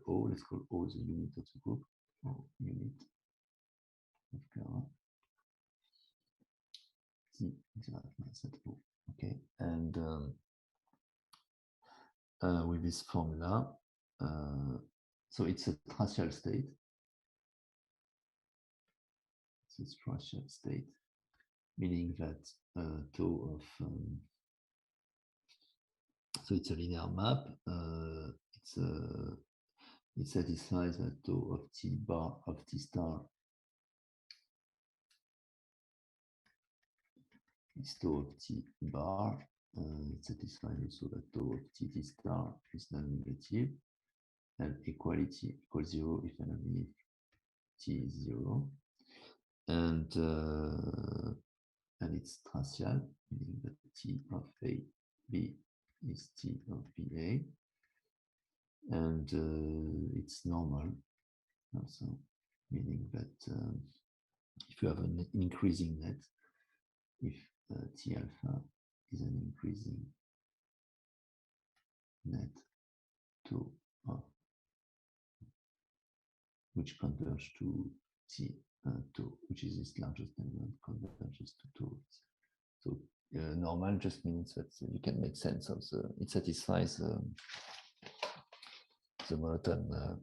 Speaker 2: O. Let's call O the unit of the group, or unit of gamma. T Dirac mass at O. Okay, and with this formula, so it's a tracial state. It's a tracial state, meaning that tau of so it's a linear map. It satisfies that tau of T bar of T star is tau of T bar. It satisfies also that tau of T star is non-negative, and equality equals 0 if and only if T is 0. And it's tracial, meaning that T of A B is T of BA, and it's normal also, meaning that if you have an increasing net, if T alpha is an increasing net to which converges to T tau, which is its largest element, converges to tau. So normal just means that you can make sense of it satisfies the monotone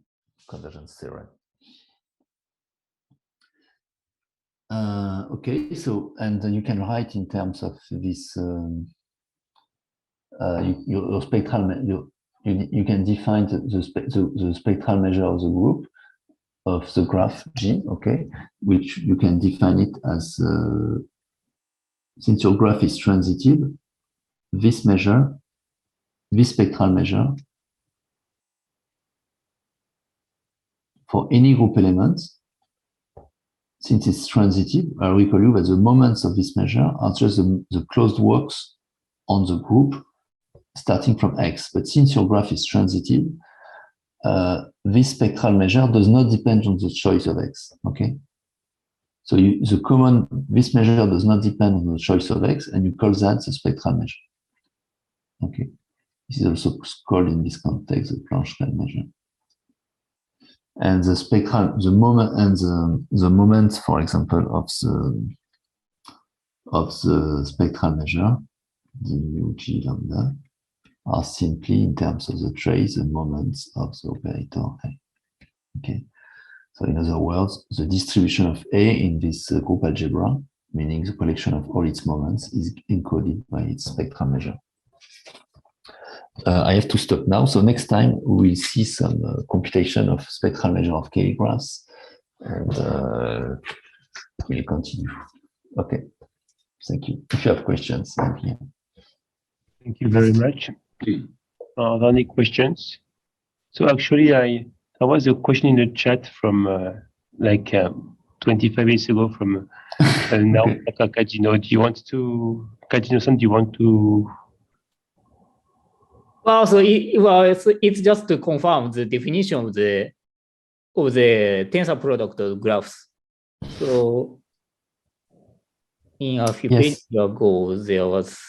Speaker 2: convergence theorem. Okay, so and you can write in terms of this your spectral. You can define the spectral measure of the group of the graph G. Okay, which you can define it as since your graph is transitive, this measure, this spectral measure for any group element, since it's transitive, I recall you that the moments of this measure are just the closed works on the group starting from X. But since your graph is transitive, this spectral measure does not depend on the choice of X. Okay, so this measure does not depend on the choice of X, and you call that the spectral measure. Okay, this is also called in this context the Planck-Schramm measure. And the spectral, the moments, for example, of the spectral measure, du G lambda, are simply in terms of the trace, the moments of the operator A. Okay. So in other words, the distribution of A in this group algebra, meaning the collection of all its moments, is encoded by its spectral measure. I have to stop now. So next time we'll see some computation of spectral measure of Cayley graphs, and we'll continue. Okay, thank you. If you have questions, I'm here.
Speaker 1: Thank you very much. Are there any questions? So actually, there was a question in the chat from 25 minutes ago from now. Okay. Kajino, do you want to? Kajino-san, do you want to?
Speaker 3: Well, so it's just to confirm the definition of the tensor product of graphs. So in a few pages ago, there was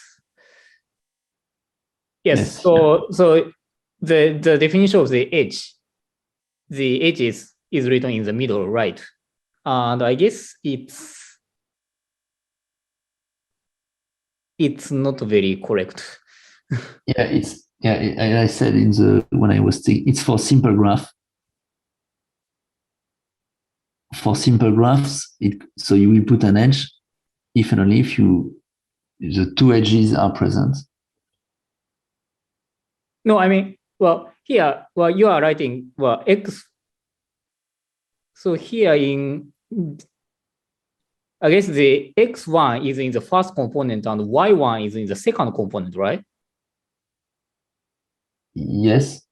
Speaker 3: So the definition of the edge is written in the middle, right? And I guess it's not very correct.
Speaker 2: I said when I was thinking, it's for simple graph. For simple graphs, so you will put an edge if and only if the two edges are present.
Speaker 3: No, I mean, here, you are writing, X. So here I guess the X1 is in the first component and Y1 is in the second component, right?
Speaker 2: Yes.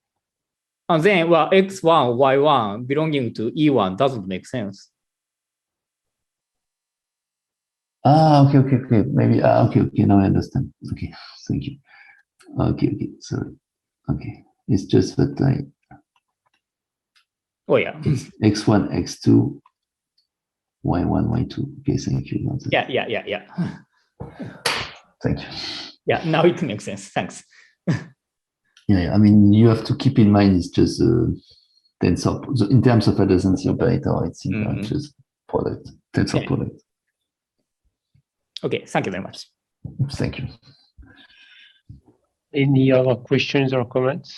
Speaker 3: And then, X1, Y1 belonging to E1 doesn't make sense.
Speaker 2: Okay. Maybe, okay. Now I understand. Okay, thank you. Okay, sorry. Okay, it's just that X1, X2, Y1, Y2. Okay, thank you.
Speaker 3: Yeah.
Speaker 2: Thank you.
Speaker 3: Yeah, now it makes sense. Thanks.
Speaker 2: I mean, you have to keep in mind it's just tensor. In terms of adjacency operator, it's just product, tensor product.
Speaker 3: Okay, thank you very much.
Speaker 2: Thank you.
Speaker 1: Any other questions or comments?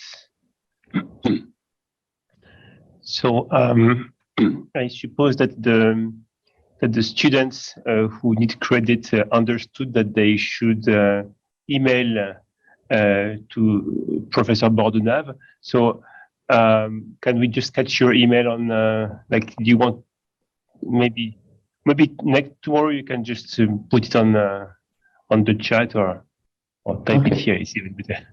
Speaker 1: So I suppose that the students who need credit understood that they should email to Professor Bordenave. So can we just catch your email on do you want maybe tomorrow you can just put it on the chat or type it here. It's even better.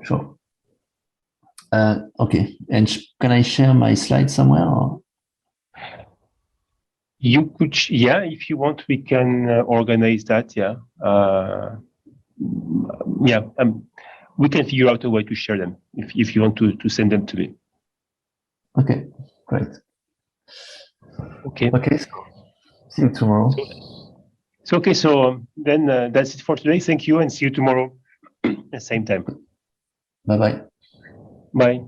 Speaker 2: Sure. Okay. And can I share my slides somewhere? Or?
Speaker 1: You could, if you want, we can organize that. We can figure out a way to share them if you want to send them to me.
Speaker 2: Okay, great.
Speaker 1: Okay.
Speaker 2: So see you tomorrow.
Speaker 1: So then that's it for today. Thank you and see you tomorrow at the same time.
Speaker 2: Bye-bye.
Speaker 1: Bye.